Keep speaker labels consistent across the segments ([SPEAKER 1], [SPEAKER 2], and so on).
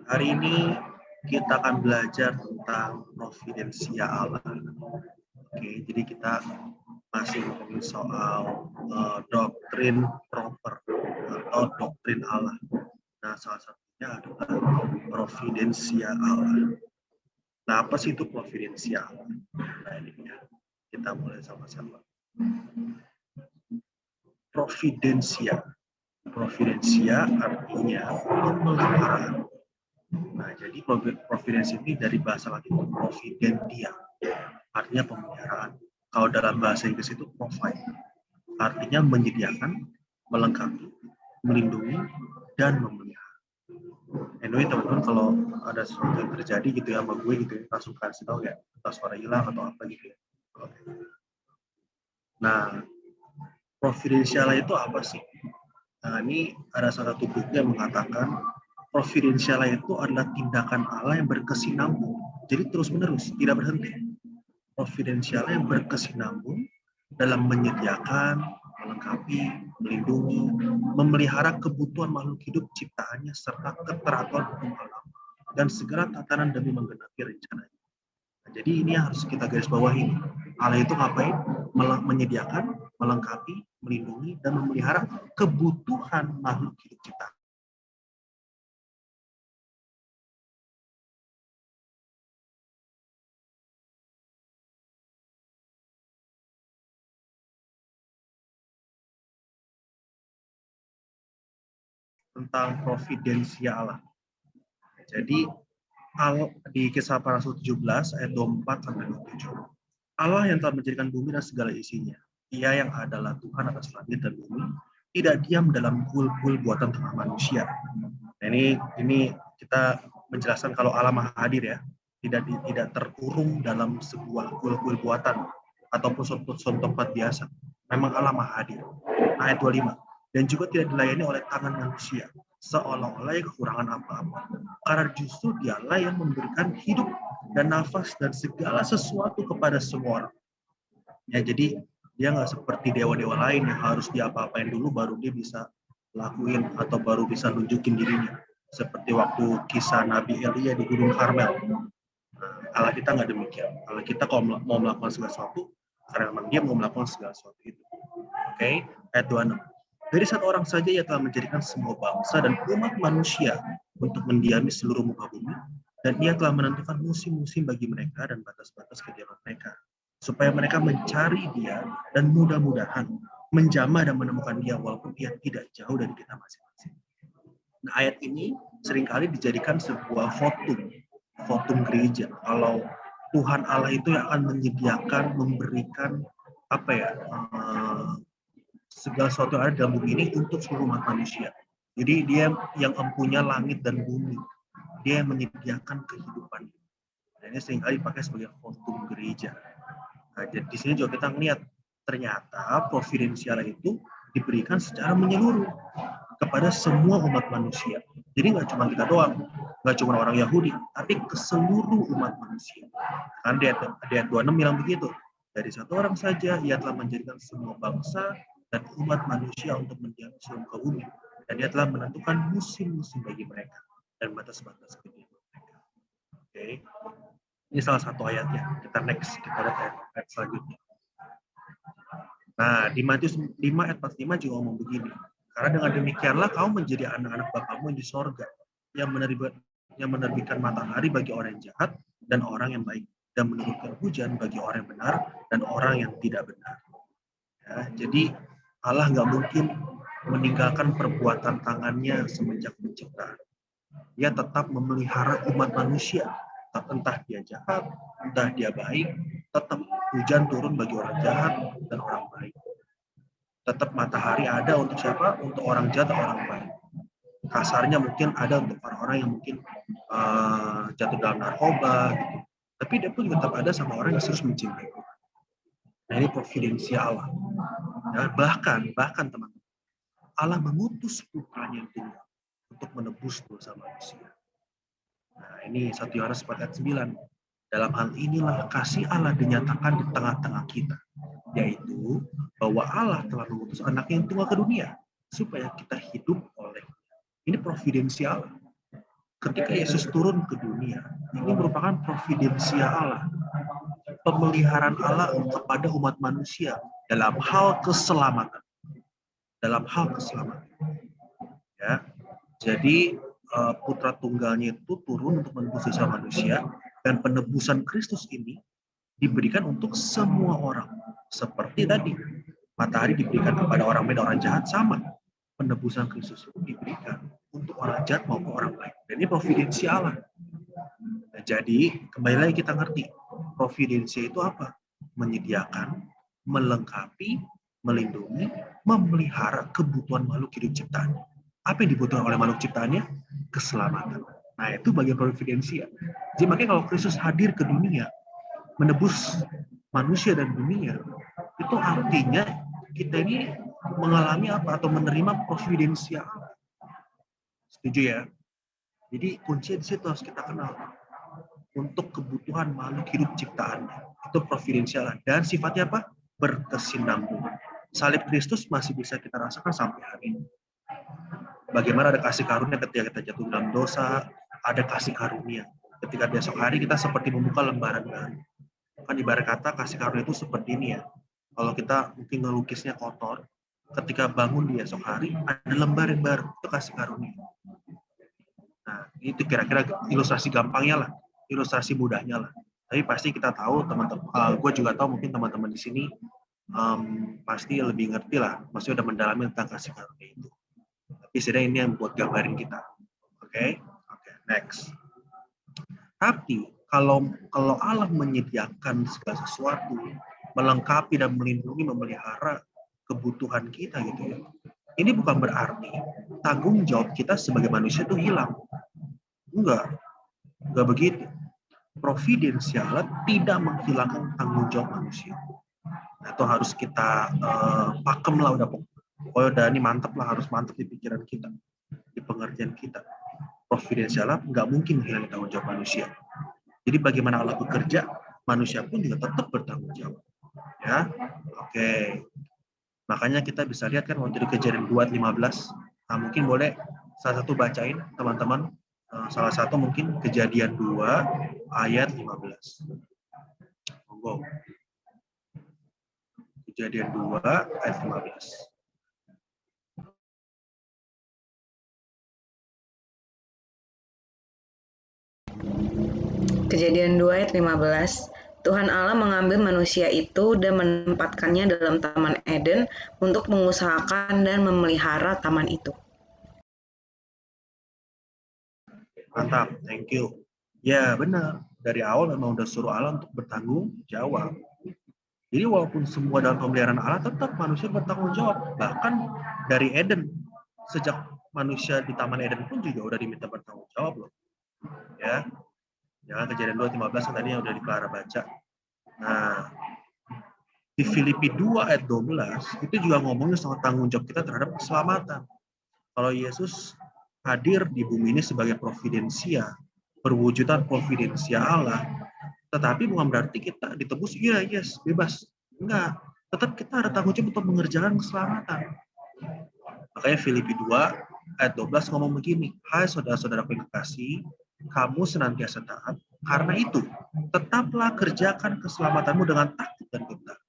[SPEAKER 1] Hari ini kita akan belajar tentang providensia Allah. Oke, jadi kita masih ngomongin soal doktrin proper atau doktrin Allah. Nah, salah satunya adalah providensia Allah. Nah, apa sih itu providensia Allah? Nah, ini ya. Kita mulai sama-sama. Providensia. Providensia artinya pemeliharaan. Nah, jadi providensi ini dari bahasa Latin providentia, artinya pemeliharaan. Kalau dalam bahasa Inggris itu provide, artinya menyediakan, melengkapi, melindungi, dan memelihara. Anyway, teman-teman, kalau ada sesuatu yang terjadi gitu ya sama gue gitu ya, langsung kasih tahu ya, entah suara hilang atau apa gitu ya. Oke. Nah, providensial itu apa sih? Nah, ini ada salah satu buku yang mengatakan providensial itu adalah tindakan Allah yang berkesinambung. Jadi terus-menerus, tidak berhenti. Providensial yang berkesinambung dalam menyediakan, melengkapi, melindungi, memelihara kebutuhan makhluk hidup ciptaannya serta keteraturan hukum alam dan segera tatanan demi menggenapi rencananya. Nah, jadi ini yang harus kita garis bawahi. Allah itu ngapain? Menyediakan, melengkapi, melindungi, dan memelihara kebutuhan makhluk hidup ciptaan. Tentang providensia Allah. Jadi di Kisah Para Rasul 17 ayat 24 sampai 27. Allah yang telah menjadikan bumi dan segala isinya. Ia yang adalah Tuhan atas langit dan bumi, tidak diam dalam gul-gul buatan tangan manusia. Nah, ini kita menjelaskan kalau Allah Maha Hadir ya, tidak terkurung dalam sebuah gul-gul buatan ataupun suatu tempat biasa. Memang Allah Maha Hadir. Ayat 25. Dan juga tidak dilayani oleh tangan manusia, seolah-olah kekurangan apa-apa. Karena justru dialah yang memberikan hidup dan nafas dan segala sesuatu kepada semua orang. Ya, jadi dia nggak seperti dewa-dewa lain yang harus diapa-apain dulu baru dia bisa lakuin atau baru bisa nunjukin dirinya. Seperti waktu kisah Nabi Elia di Gunung Karmel. Nah, Allah kita nggak demikian. Allah kita kalau mau melakukan segala sesuatu, karena memang dia mau melakukan segala sesuatu itu. Oke, ayat 26. Dari satu orang saja ia telah menjadikan semua bangsa dan umat manusia untuk mendiami seluruh muka bumi, dan ia telah menentukan musim-musim bagi mereka dan batas-batas kediaman mereka, supaya mereka mencari dia dan mudah-mudahan menjamah dan menemukan dia walaupun dia tidak jauh dari kita masing-masing. Nah, ayat ini seringkali dijadikan sebuah votum gereja. Kalau Tuhan Allah itu yang akan menyediakan, memberikan apa ya, segala sesuatu yang ada dalam bumi ini untuk seluruh umat manusia. Jadi dia yang mempunyai langit dan bumi. Dia yang menyediakan kehidupan. Dan ini seringkali dipakai sebagai votum gereja. Nah, jadi di sini juga kita melihat ternyata providensial itu diberikan secara menyeluruh kepada semua umat manusia. Jadi nggak cuma kita doang, nggak cuma orang Yahudi, tapi ke seluruh umat manusia. Kan di ayat 26 bilang begitu. Dari satu orang saja ia telah menjadikan semua bangsa dan umat manusia untuk mendiami seluruh muka bumi. Dan dia telah menentukan musim-musim bagi mereka dan batas-batas kediaman mereka. Oke. Ini salah satu ayatnya. Kita next, kita lihat ayat selanjutnya. Nah, di Matius 5 ayat 45 juga ngomong begini. Karena dengan demikianlah kamu menjadi anak-anak Bapamu yang di sorga, yang menerbitkan matahari bagi orang yang jahat dan orang yang baik, dan menurunkan hujan bagi orang yang benar dan orang yang tidak benar. Ya, jadi Allah nggak mungkin meninggalkan perbuatan tangannya semenjak penciptaan. Dia tetap memelihara umat manusia. Entah dia jahat, entah dia baik, tetap hujan turun bagi orang jahat dan orang baik. Tetap matahari ada untuk siapa? Untuk orang jahat dan orang baik. Kasarnya mungkin ada untuk orang-orang yang mungkin jatuh dalam narkoba, gitu. Tapi dia pun tetap ada sama orang yang serius mencintai Tuhan. Nah, ini providensial Allah. Ya, bahkan teman-teman, Allah mengutus putranya yang tunggal untuk menebus dosa manusia. Nah, ini 1 Yohanes 4 ayat 9. Dalam hal inilah kasih Allah dinyatakan di tengah-tengah kita, yaitu bahwa Allah telah mengutus anaknya yang tunggal ke dunia supaya kita hidup oleh. Ini providensial. Ketika Yesus turun ke dunia, ini merupakan providensia Allah, pemeliharaan Allah kepada umat manusia dalam hal keselamatan. Dalam hal keselamatan. Ya, jadi putra tunggalnya itu turun untuk menebus dosa manusia, dan penebusan Kristus ini diberikan untuk semua orang. Seperti tadi, matahari diberikan kepada orang baik dan orang jahat, sama. Penebusan Kristus itu diberikan untuk orang jahat maupun orang baik. Dan ini providensi Allah. Nah, jadi, kembali lagi kita ngerti, providensi itu apa? Menyediakan, melengkapi, melindungi, memelihara kebutuhan makhluk hidup ciptaan. Apa yang dibutuhkan oleh makhluk ciptaannya? Keselamatan. Nah, itu bagian providensi. Jadi makanya kalau Kristus hadir ke dunia, menebus manusia dan dunia, itu artinya kita ini mengalami apa? Atau menerima providensia Allah. Setuju ya? Jadi kuncinya di situ harus kita kenal. Untuk kebutuhan makhluk hidup ciptaannya. Itu providensial. Dan sifatnya apa? Berkesinambungan. Salib Kristus masih bisa kita rasakan sampai hari ini. Bagaimana ada kasih karunia ketika kita jatuh dalam dosa, ada kasih karunia. Ketika besok hari kita seperti membuka lembaran baru. Kan ibarat kata kasih karunia itu seperti ini ya. Kalau kita mungkin ngelukisnya kotor, ketika bangun di esok hari, ada lembar yang baru. Itu kasih karunia. Nah, itu kira-kira ilustrasi gampangnya lah. Ilustrasi mudahnya lah. Tapi pasti kita tahu, teman-teman, gue juga tahu mungkin teman-teman di sini pasti lebih ngerti lah, maksudnya udah mendalami tentang kasih karunia itu. Tapi setidaknya ini yang buat gambarin kita. Oke, next. Tapi kalau Allah menyediakan segala sesuatu, melengkapi dan melindungi, memelihara kebutuhan kita gitu ya. Ini bukan berarti tanggung jawab kita sebagai manusia itu hilang. Enggak begitu. Providensial tidak menghilangkan tanggung jawab manusia. Nah, itu harus kita pakem lah, pokoknya udah ini mantep lah, harus mantep di pikiran kita, di pengertian kita. Providensial nggak mungkin menghilangkan tanggung jawab manusia. Jadi bagaimana Allah bekerja, manusia pun juga tetap bertanggung jawab. Ya, oke. Makanya kita bisa lihat kan waktu di Kejadian 2:15. Nah, mungkin boleh salah satu bacain teman-teman. Salah satu mungkin Kejadian 2 ayat 15. Monggo. Kejadian 2 ayat 15.
[SPEAKER 2] Kejadian 2 ayat 15. Tuhan Allah mengambil manusia itu dan menempatkannya dalam Taman Eden untuk mengusahakan dan memelihara taman itu.
[SPEAKER 1] Mantap, thank you. Ya benar, dari awal memang udah suruh Allah untuk bertanggung jawab. Jadi walaupun semua dalam pemeliharaan Allah, tetap manusia bertanggung jawab. Bahkan dari Eden, sejak manusia di Taman Eden pun juga udah diminta bertanggung jawab loh. Ya, jangan Kejadian 2:15 tadi yang udah di Clara baca. Nah, di Filipi 2 ayat 12 itu juga ngomongin soal tanggung jawab kita terhadap keselamatan. Kalau Yesus hadir di bumi ini sebagai providensia, perwujudan providensia Allah, tetapi bukan berarti kita ditebus, yes, bebas. Enggak, tetap kita ada tanggung jawab untuk mengerjakan keselamatan. Makanya Filipi 2 ayat 12 ngomong begini, hai saudara-saudaraku yang kekasih, kamu senantiasa taat, karena itu tetaplah kerjakan keselamatanmu dengan takut dan gentar.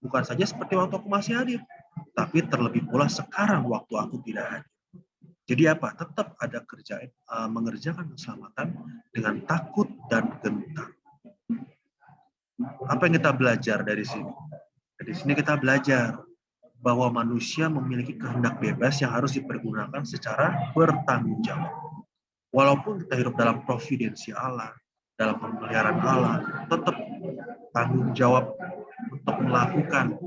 [SPEAKER 1] Bukan saja seperti waktu aku masih hadir, tapi terlebih pula sekarang waktu aku tidak hadir. Jadi apa? Tetap ada kerjaan mengerjakan keselamatan dengan takut dan gentar. Apa yang kita belajar dari sini? Dari sini kita belajar bahwa manusia memiliki kehendak bebas yang harus dipergunakan secara bertanggung jawab. Walaupun kita hidup dalam providensi Allah, dalam pemeliharaan Allah, tetap tanggung jawab untuk melakukan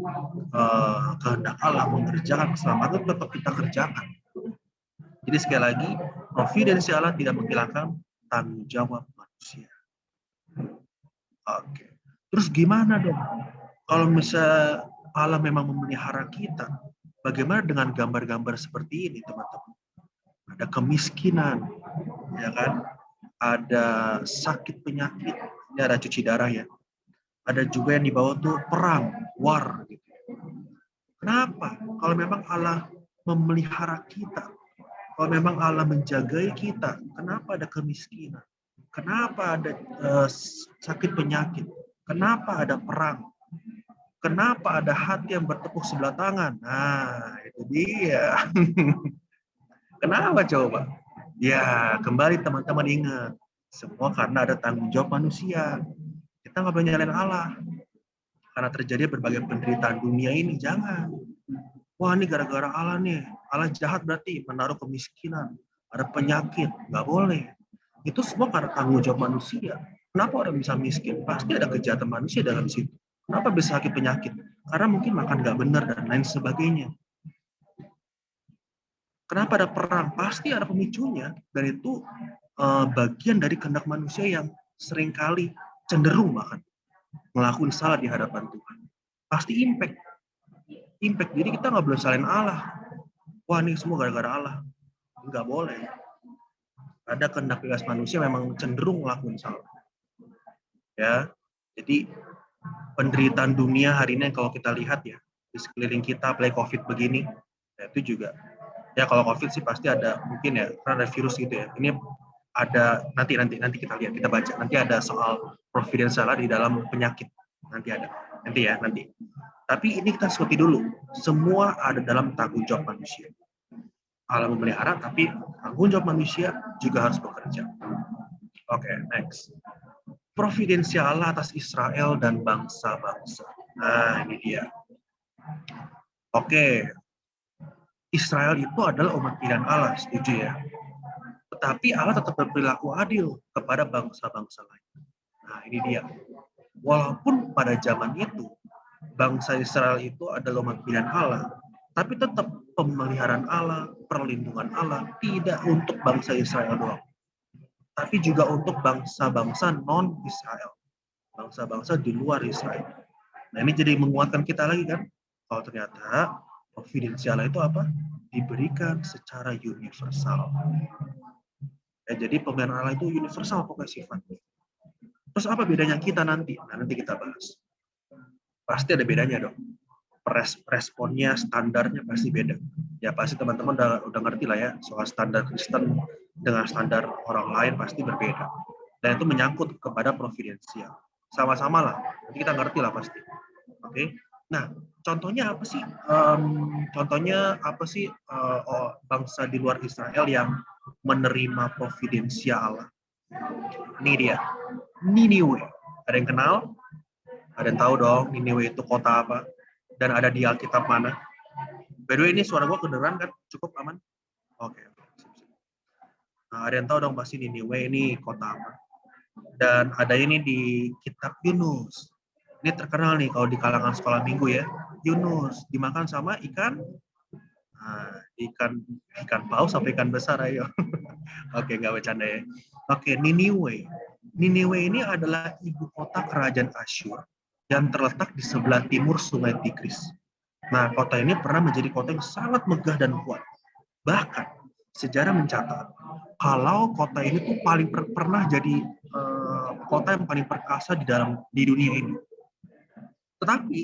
[SPEAKER 1] kehendak Allah, mengerjakan keselamatan tetap kita kerjakan. Jadi sekali lagi, providensi Allah tidak menghilangkan tanggung jawab manusia. Oke. Terus gimana dong? Kalau misalnya Allah memang memelihara kita, bagaimana dengan gambar-gambar seperti ini, teman-teman? Ada kemiskinan, ya kan? Ada sakit penyakit, ini ada cuci darah ya. Ada juga yang dibawa tuh perang, war. Gitu. Kenapa? Kalau memang Allah memelihara kita, Kalau memang Allah menjagai kita, kenapa ada kemiskinan? Kenapa ada sakit penyakit? Kenapa ada perang? Kenapa ada hati yang bertepuk sebelah tangan? Nah, itu dia. Kenapa coba? Ya, kembali teman-teman ingat. Semua karena ada tanggung jawab manusia. Kita nggak boleh nyalain Allah. Karena terjadi berbagai penderitaan dunia ini, jangan. Wah, ini gara-gara Allah nih. Allah jahat berarti menaruh kemiskinan. Ada penyakit. Nggak boleh. Itu semua karena tanggung jawab manusia. Kenapa orang bisa miskin? Pasti ada kejahatan manusia dalam situ. Kenapa bisa sakit penyakit? Karena mungkin makan nggak benar dan lain sebagainya. Kenapa ada perang? Pasti ada pemicunya. Dan itu bagian dari kehendak manusia yang seringkali cenderung bahkan ngelakuin salah di hadapan Tuhan. Pasti impact. Jadi kita nggak boleh salahin Allah. Wah, ini semua gara-gara Allah. Nggak boleh. Ada kehendak bebas manusia memang cenderung ngelakuin salah. Ya, jadi penderitaan dunia hari ini kalau kita lihat ya di sekeliling kita, apalagi COVID begini, ya itu juga. Ya kalau COVID sih pasti ada mungkin ya karena ada virus gitu ya. Ini ada nanti kita lihat, kita baca. Nanti ada soal providensial di dalam penyakit. Nanti ada. Nanti. Tapi ini kita seperti dulu. Semua ada dalam tanggung jawab manusia. Allah memelihara, tapi tanggung jawab manusia juga harus bekerja. Oke, next. Providensial Allah atas Israel dan bangsa-bangsa. Nah, ini dia. Oke. Israel itu adalah umat pilihan Allah, setuju ya? Tetapi Allah tetap berperilaku adil kepada bangsa-bangsa lain. Nah, ini dia. Walaupun pada zaman itu, bangsa Israel itu adalah umat pilihan Allah, tapi tetap pemeliharaan Allah, perlindungan Allah, tidak untuk bangsa Israel doang. Tapi juga untuk bangsa-bangsa non-Israel. Bangsa-bangsa di luar Israel. Nah, ini jadi menguatkan kita lagi kan? Kalau ternyata providensial itu apa? Diberikan secara universal. Ya, jadi pemeliharaan Allah itu universal pokoknya sifatnya. Terus apa bedanya kita nanti? Nah, nanti kita bahas. Pasti ada bedanya dong. Responnya, standarnya pasti beda. Ya pasti teman-teman udah ngerti lah ya soal standar Kristen dengan standar orang lain pasti berbeda. Dan itu menyangkut kepada providensial. Sama-sama lah. Nanti kita ngerti lah pasti. Oke. Nah, contohnya apa sih? Bangsa di luar Israel yang menerima providensial Allah? Ini dia. Niniwe. Ada yang kenal? Ada yang tahu dong Niniwe itu kota apa? Dan ada di Alkitab mana? By the way, ini suara gue kedengeran kan? Cukup aman? Oke. Nah, ada yang tahu dong pasti Niniwe ini kota apa? Dan ada ini di kitab Yunus. Ini terkenal nih kalau di kalangan sekolah minggu ya. Yunus dimakan sama ikan. Nah, ikan paus sampai ikan besar ayo. Oke, nggak bercanda ya. Oke, Niniwe. Niniwe ini adalah ibu kota kerajaan Asyur yang terletak di sebelah timur Sungai Tigris. Nah, kota ini pernah menjadi kota yang sangat megah dan kuat. Bahkan sejarah mencatat kalau kota ini tuh pernah jadi kota yang paling perkasa di dunia ini. Tetapi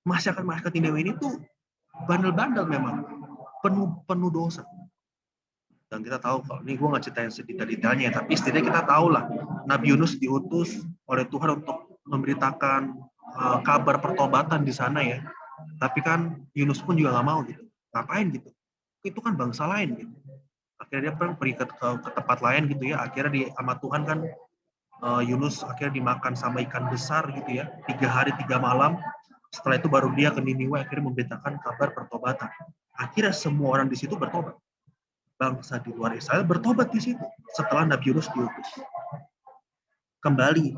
[SPEAKER 1] masyarakat Niniwe ini tuh bandel-bandel memang, penuh dosa. Dan kita tahu kalau ini gue nggak ceritain sedetail-detailnya, tapi setidaknya kita tahu lah Nabi Yunus diutus oleh Tuhan untuk memberitakan kabar pertobatan di sana ya. Tapi kan Yunus pun juga nggak mau gitu. Ngapain gitu? Itu kan bangsa lain gitu. Akhirnya dia pergi ke tempat lain gitu ya. Akhirnya sama Tuhan kan Yunus akhirnya dimakan sama ikan besar gitu ya. 3 hari 3 malam. Setelah itu baru dia ke Niniwe akhirnya memberitakan kabar pertobatan. Akhirnya semua orang di situ bertobat. Bangsa di luar Israel bertobat di situ setelah Nabi Yunus diutus. Kembali,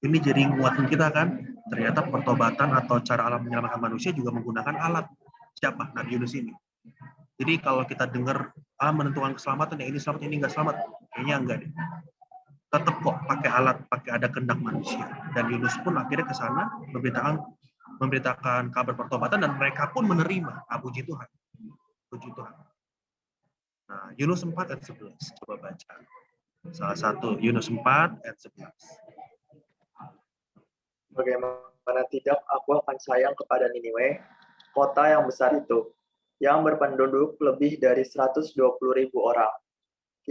[SPEAKER 1] ini jadi nguatin kita kan, ternyata pertobatan atau cara Allah menyelamatkan manusia juga menggunakan alat. Siapa? Nabi Yunus ini. Jadi kalau kita dengar Allah menentukan keselamatan, yang ini selamat, ini nggak selamat, kayaknya enggak deh. Tetap kok pakai alat, pakai ada kehendak manusia. Dan Yunus pun akhirnya ke sana memberitakan kabar pertobatan dan mereka pun menerima. Puji Tuhan. Puji Tuhan. Nah, Yunus 4 ayat 11. Coba baca. Salah satu, Yunus 4 ayat 11.
[SPEAKER 3] Bagaimana tidak aku akan sayang kepada Niniwe, kota yang besar itu, yang berpenduduk lebih dari 120.000 orang.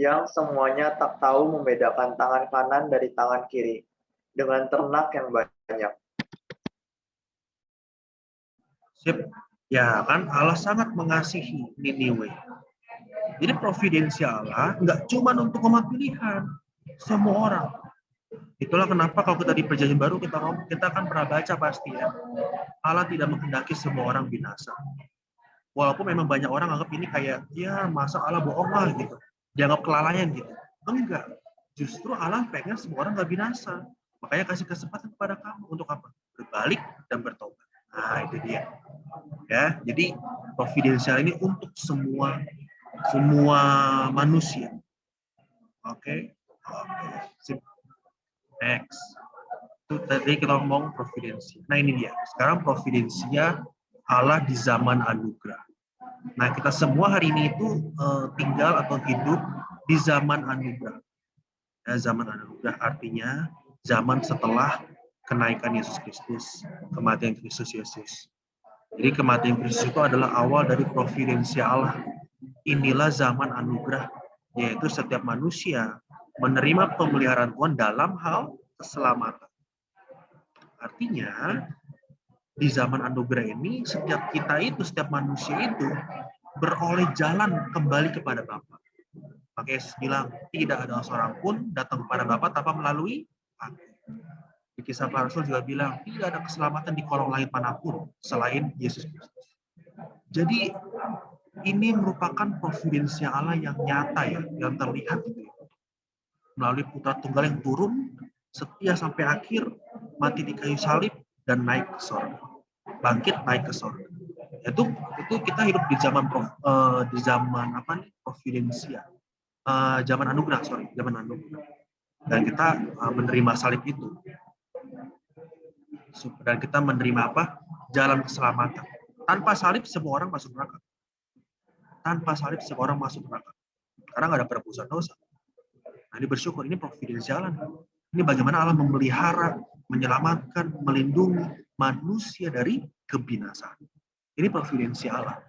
[SPEAKER 3] yang semuanya tak tahu membedakan tangan kanan dari tangan kiri, dengan ternak yang banyak.
[SPEAKER 1] Sip. Ya kan, Allah sangat mengasihi Niniwe. Jadi providensi Allah nggak cuma untuk umat pilihan, semua orang. Itulah kenapa kalau kita di Perjanjian Baru kita kan pernah baca pasti ya, Allah tidak menghendaki semua orang binasa. Walaupun memang banyak orang anggap ini kayak, ya masa Allah bohong lah gitu, dianggap kelalaian gitu. Enggak, justru Allah pengen semua orang nggak binasa. Makanya kasih kesempatan kepada kamu untuk apa? Berbalik dan bertobat. Nah itu dia. Ya, jadi providensial ini untuk semua manusia. Oke. Sip. Next. Itu tadi kita ngomong providensi. Nah ini dia. Sekarang providensia Allah di zaman anugerah. Nah kita semua hari ini itu tinggal atau hidup di zaman anugerah. Ya, zaman anugerah artinya zaman setelah kenaikan Yesus Kristus, kematian Kristus Yesus. Jadi kematian Kristus itu adalah awal dari providensi Allah. Inilah zaman anugerah, yaitu setiap manusia menerima pemeliharaan Tuhan dalam hal keselamatan. Artinya, di zaman anugerah ini, setiap manusia itu beroleh jalan kembali kepada Bapa. Maka Yesus bilang, tidak ada seorang pun datang kepada Bapa tanpa melalui aku. Di Kisah Para Rasul juga bilang, tidak ada keselamatan di kolong langit manapun selain Yesus Kristus. Jadi, ini merupakan providensi Allah yang nyata ya, yang terlihat gitu. Melalui Putra Tunggal yang turun, setia sampai akhir, mati di kayu salib, dan naik ke surga. Bangkit naik ke surga. Itu kita hidup di zaman providensia. Zaman anugerah. Dan kita menerima salib itu. Dan kita menerima apa? Jalan keselamatan. Tanpa salib semua orang masuk neraka. Karena nggak ada penebusan dosa. Nah, ini bersyukur, ini providensialan. Ini bagaimana Allah memelihara, menyelamatkan, melindungi manusia dari kebinasaan. Ini providensi Allah.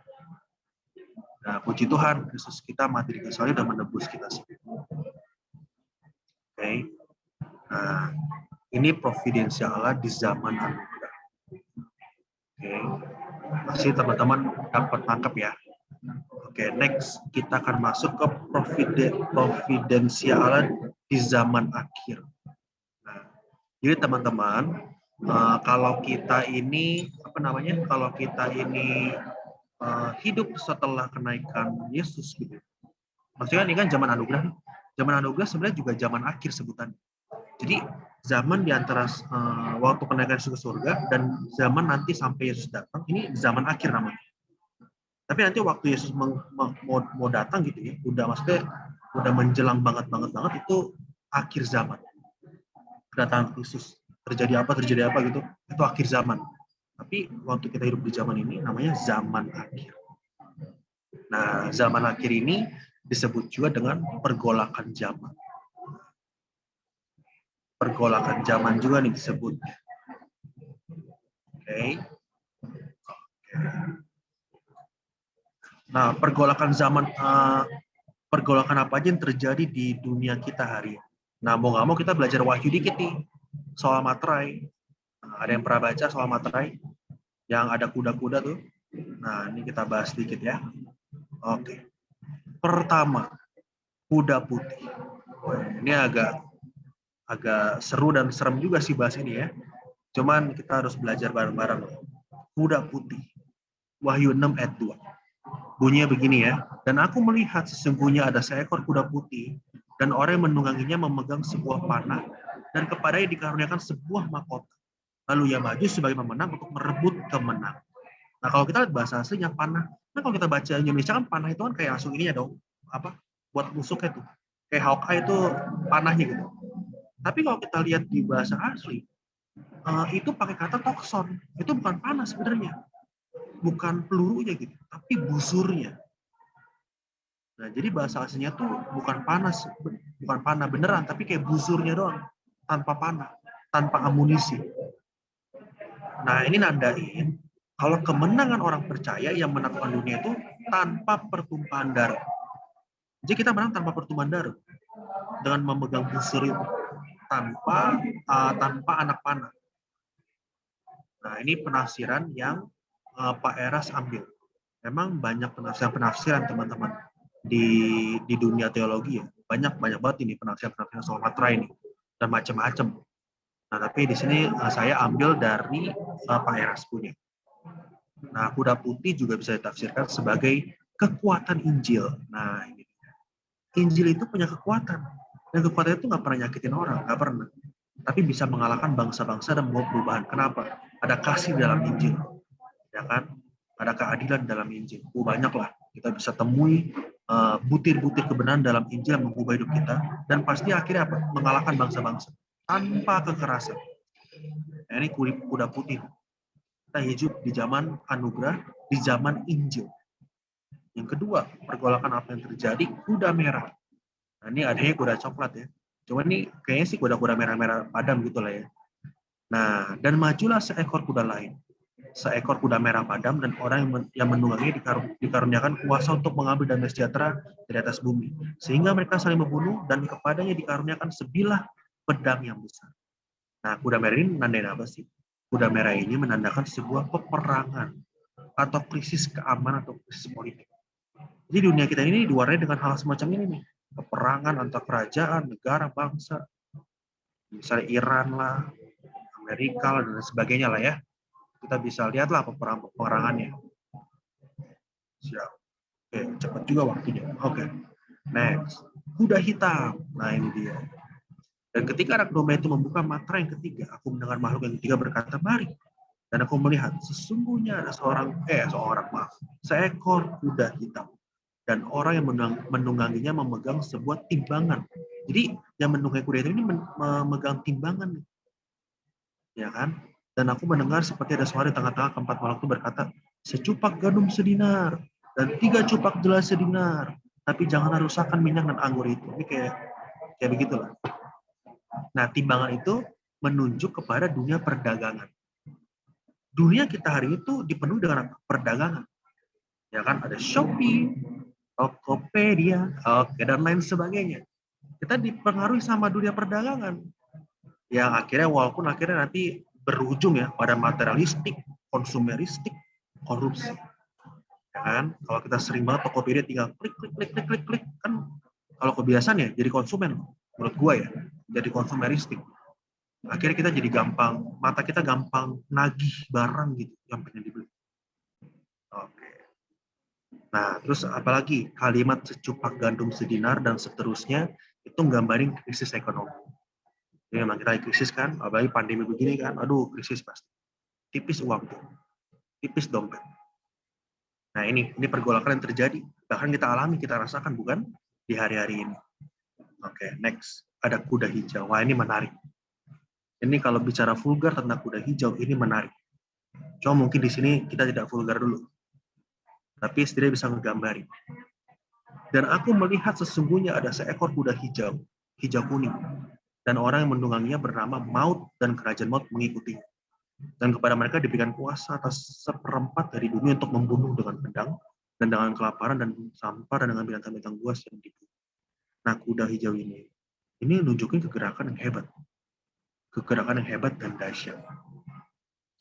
[SPEAKER 1] Nah, puji Tuhan, Kristus kita mati di kayu salib dan menebus kita semua. Oke. Nah, ini providensi Allah di zaman anugerah. Oke. Masih teman-teman dapat tangkap ya. Oke, next kita akan masuk ke providensi Allah di zaman akhir. Nah, jadi teman-teman, kalau kita ini hidup setelah kenaikan Yesus gitu. Maksudnya ini kan zaman anugerah. Zaman anugerah sebenarnya juga zaman akhir sebutannya. Jadi zaman di antara waktu kenaikan Yesus ke surga dan zaman nanti sampai Yesus datang, ini zaman akhir namanya. Tapi nanti waktu Yesus mau datang gitu ya, udah menjelang banget itu akhir zaman. Kedatangan Kristus terjadi apa gitu, itu akhir zaman. Tapi waktu kita hidup di zaman ini namanya zaman akhir. Nah, zaman akhir ini disebut juga dengan pergolakan zaman. Pergolakan zaman juga nih disebut. Oke. Nah, pergolakan apa aja yang terjadi di dunia kita hari ini. Nah, mau nggak mau kita belajar Wahyu dikit nih, soal materai. Nah, ada yang pernah baca soal materai? Yang ada kuda-kuda tuh. Nah, ini kita bahas dikit ya. Oke. Pertama, kuda putih. Ini agak seru dan serem juga sih bahas ini ya. Cuman kita harus belajar bareng-bareng. Kuda putih. Wahyu 6 ayat 2. Bunyinya begini ya, dan aku melihat sesungguhnya ada seekor kuda putih, dan orang yang menungganginya memegang sebuah panah, dan kepadanya dikaruniakan sebuah mahkota. Lalu ia maju sebagai pemenang untuk merebut kemenangan. Nah kalau kita lihat bahasa aslinya panah, nah kalau kita baca Indonesia kan panah itu kan kayak langsung ininya dong, buat musuknya tuh, kayak Hawkeye itu panahnya gitu. Tapi kalau kita lihat di bahasa asli, itu pakai kata tokson, itu bukan panah sebenarnya. Bukan pelurunya gitu, tapi busurnya. Nah, jadi bahasa aslinya tuh bukan panah beneran, tapi kayak busurnya doang, tanpa panah, tanpa amunisi. Nah, ini nandain kalau kemenangan orang percaya yang menaklukkan dunia itu tanpa pertumpahan darah. Jadi kita menang tanpa pertumpahan darah, dengan memegang busur itu, tanpa anak panah. Nah, ini penafsiran yang Pak Eras ambil. Memang banyak penafsiran teman-teman di dunia teologi ya. Banyak banget ini penafsiran soal matra ini dan macam-macam. Nah, tapi di sini saya ambil dari Pak Eras punya. Nah, kuda putih juga bisa ditafsirkan sebagai kekuatan Injil. Nah, ini. Injil itu punya kekuatan. Dan kekuatan itu nggak pernah nyakitin orang, nggak pernah. Tapi bisa mengalahkan bangsa-bangsa dan membawa perubahan. Kenapa? Ada kasih dalam Injil. Ya kan? Ada keadilan dalam Injil. Banyaklah. Kita bisa temui butir-butir kebenaran dalam Injil yang mengubah hidup kita. Dan pasti akhirnya apa? Mengalahkan bangsa-bangsa. Tanpa kekerasan. Nah, ini kuda putih. Kita hidup di zaman anugerah, di zaman Injil. Yang kedua, pergolakan apa yang terjadi? Kuda merah. Nah, ini adanya kuda coklat ya. Cuma ini kayaknya sih kuda-kuda merah-merah padam gitu lah ya. Nah, dan majulah seekor kuda lain. Seekor kuda merah padam dan orang yang menungganginya dikaruniakan kuasa untuk mengambil damai sejahtera dari atas bumi. Sehingga mereka saling membunuh dan kepadanya dikaruniakan sebilah pedang yang besar. Nah, kuda merah ini menandakan apa sih? Kuda merah ini menandakan sebuah peperangan atau krisis keamanan atau krisis politik. Jadi dunia kita ini diwarnai dengan hal semacam ini nih. Peperangan antar kerajaan, negara, bangsa. Misalnya Iran lah, Amerika lah, dan sebagainya lah ya. Kita bisa lihatlah peperangannya. Siap. Oke, cepat juga waktunya. Oke. Next. Kuda hitam. Nah, ini dia. Dan ketika anak domba itu membuka matra yang ketiga, aku mendengar makhluk yang ketiga berkata, mari. Dan aku melihat, sesungguhnya ada seekor kuda hitam. Dan orang yang menungganginya memegang sebuah timbangan. Jadi yang menunggangi kuda itu ini memegang timbangan. Ya kan? Dan aku mendengar seperti ada suara di tengah-tengah keempat makhluk itu berkata, secupak gandum sedinar dan 3 cupak jelas sedinar. Tapi janganlah rusakkan minyak dan anggur itu. Ini kayak begitulah. Nah, timbangan itu menunjuk kepada dunia perdagangan. Dunia kita hari itu dipenuhi dengan perdagangan. Ya kan? Ada Shopee, Tokopedia, dan lain sebagainya. Kita dipengaruhi sama dunia perdagangan. Yang akhirnya nanti berujung ya pada materialistik, konsumeristik, korupsi. Ya kan? Kalau kita sering banget Tokopedia tinggal klik kan kalau kebiasaan ya jadi konsumen menurut gua ya, jadi konsumeristik. Akhirnya kita jadi mata kita gampang nagih barang gitu yang pengen dibeli. Oke. Nah, terus apalagi kalimat secupak gandum sedinar dan seterusnya itu nggambarin krisis ekonomi. Jadi memang kita krisis kan, apalagi pandemi begini kan, aduh krisis pasti. Tipis uang tuh, tipis dompet. Nah ini pergolakan yang terjadi, bahkan kita alami, kita rasakan bukan di hari-hari ini. Oke, next ada kuda hijau. Wah ini menarik. Ini kalau bicara vulgar tentang kuda hijau ini menarik. Cuma mungkin di sini kita tidak vulgar dulu. Tapi setidaknya bisa menggambarin. Dan aku melihat sesungguhnya ada seekor kuda hijau kuning. Dan orang yang menungganginya bernama Maut dan Kerajaan Maut mengikutinya. Dan kepada mereka diberikan kuasa atas 1/4 dari dunia untuk membunuh dengan pedang, dan dengan kelaparan, dan sampar, dan dengan binatang-binatang buas yang dibunuh. Nah, kuda hijau ini nunjukin kegerakan yang hebat. Kegerakan yang hebat dan dahsyat.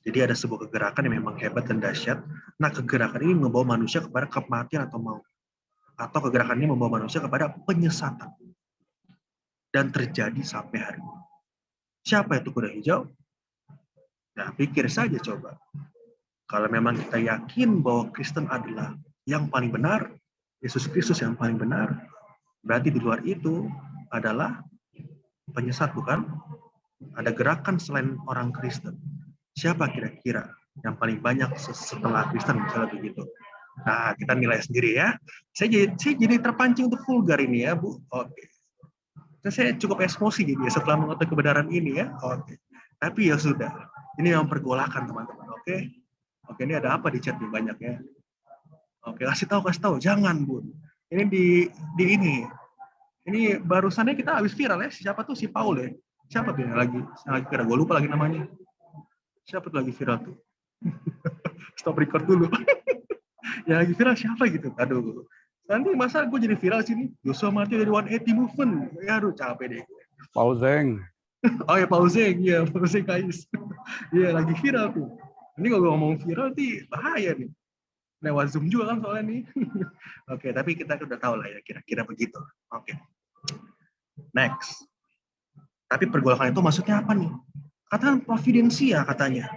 [SPEAKER 1] Jadi ada sebuah kegerakan yang memang hebat dan dahsyat. Nah, kegerakan ini membawa manusia kepada kematian atau maut. Atau kegerakan ini membawa manusia kepada penyesatan. Dan terjadi sampai hari ini. Siapa itu kuda hijau? Nah, pikir saja coba. Kalau memang kita yakin bahwa Kristen adalah yang paling benar, Yesus Kristus yang paling benar, berarti di luar itu adalah penyesat, bukan? Ada gerakan selain orang Kristen. Siapa kira-kira yang paling banyak setelah Kristen, misalnya begitu? Nah, kita nilai sendiri ya. Saya jadi terpancing untuk vulgar ini ya, Bu. Oke. Saya cukup emosi jadi setelah mengetahui kebenaran ini ya. Oke. Tapi ya sudah. Ini yang pergolakan teman-teman. Oke. Oke, ini ada apa di chat nih banyak ya? Oke, kasih tahu. Jangan, Bu. Ini di ini. Ini barusannya kita habis viral ya. Siapa tuh si Paul ya? Siapa tuh yang lagi viral? Gue lupa lagi namanya. Siapa tuh lagi viral tuh? Stop record dulu. Yang lagi viral siapa gitu? Aduh. Nanti masa gue jadi viral sini, Joshua mati dari 180 movement. Ya aduh capek deh.
[SPEAKER 4] Pauzeng.
[SPEAKER 1] Oh ya pausing Kais. Iya lagi viral tuh. Ini kalau gue ngomong viral nih bahaya nih. Lewat Zoom juga kan soalnya nih. Oke, tapi kita udah tahu lah ya kira-kira begitu. Oke. Next. Tapi pergolakan itu maksudnya apa nih? Katakan providensia katanya.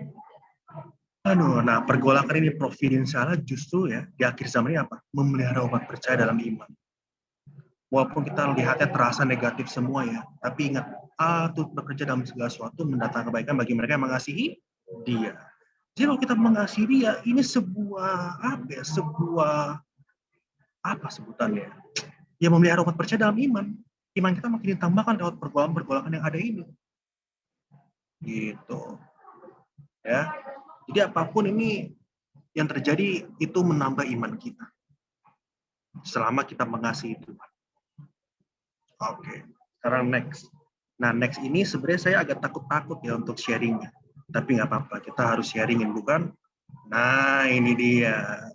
[SPEAKER 1] Aduh, nah pergolakan ini providensial justru ya di akhir zaman ini apa? Memelihara umat percaya dalam iman. Walaupun kita lihatnya terasa negatif semua ya, tapi ingat, Allah turut bekerja dalam segala sesuatu mendatangkan kebaikan bagi mereka yang mengasihi Dia. Jadi kalau kita mengasihi Dia, ini sebuah apa ya? Sebuah apa sebutannya? Ya memelihara umat percaya dalam iman. Iman kita makin ditambahkan lewat pergolakan yang ada ini. Gitu. Ya. Jadi apapun ini yang terjadi itu menambah iman kita. Selama kita mengasihi Tuhan. Oke, sekarang next. Nah, next ini sebenarnya saya agak takut-takut ya untuk sharingnya. Tapi nggak apa-apa, kita harus sharingin, bukan? Nah, ini dia.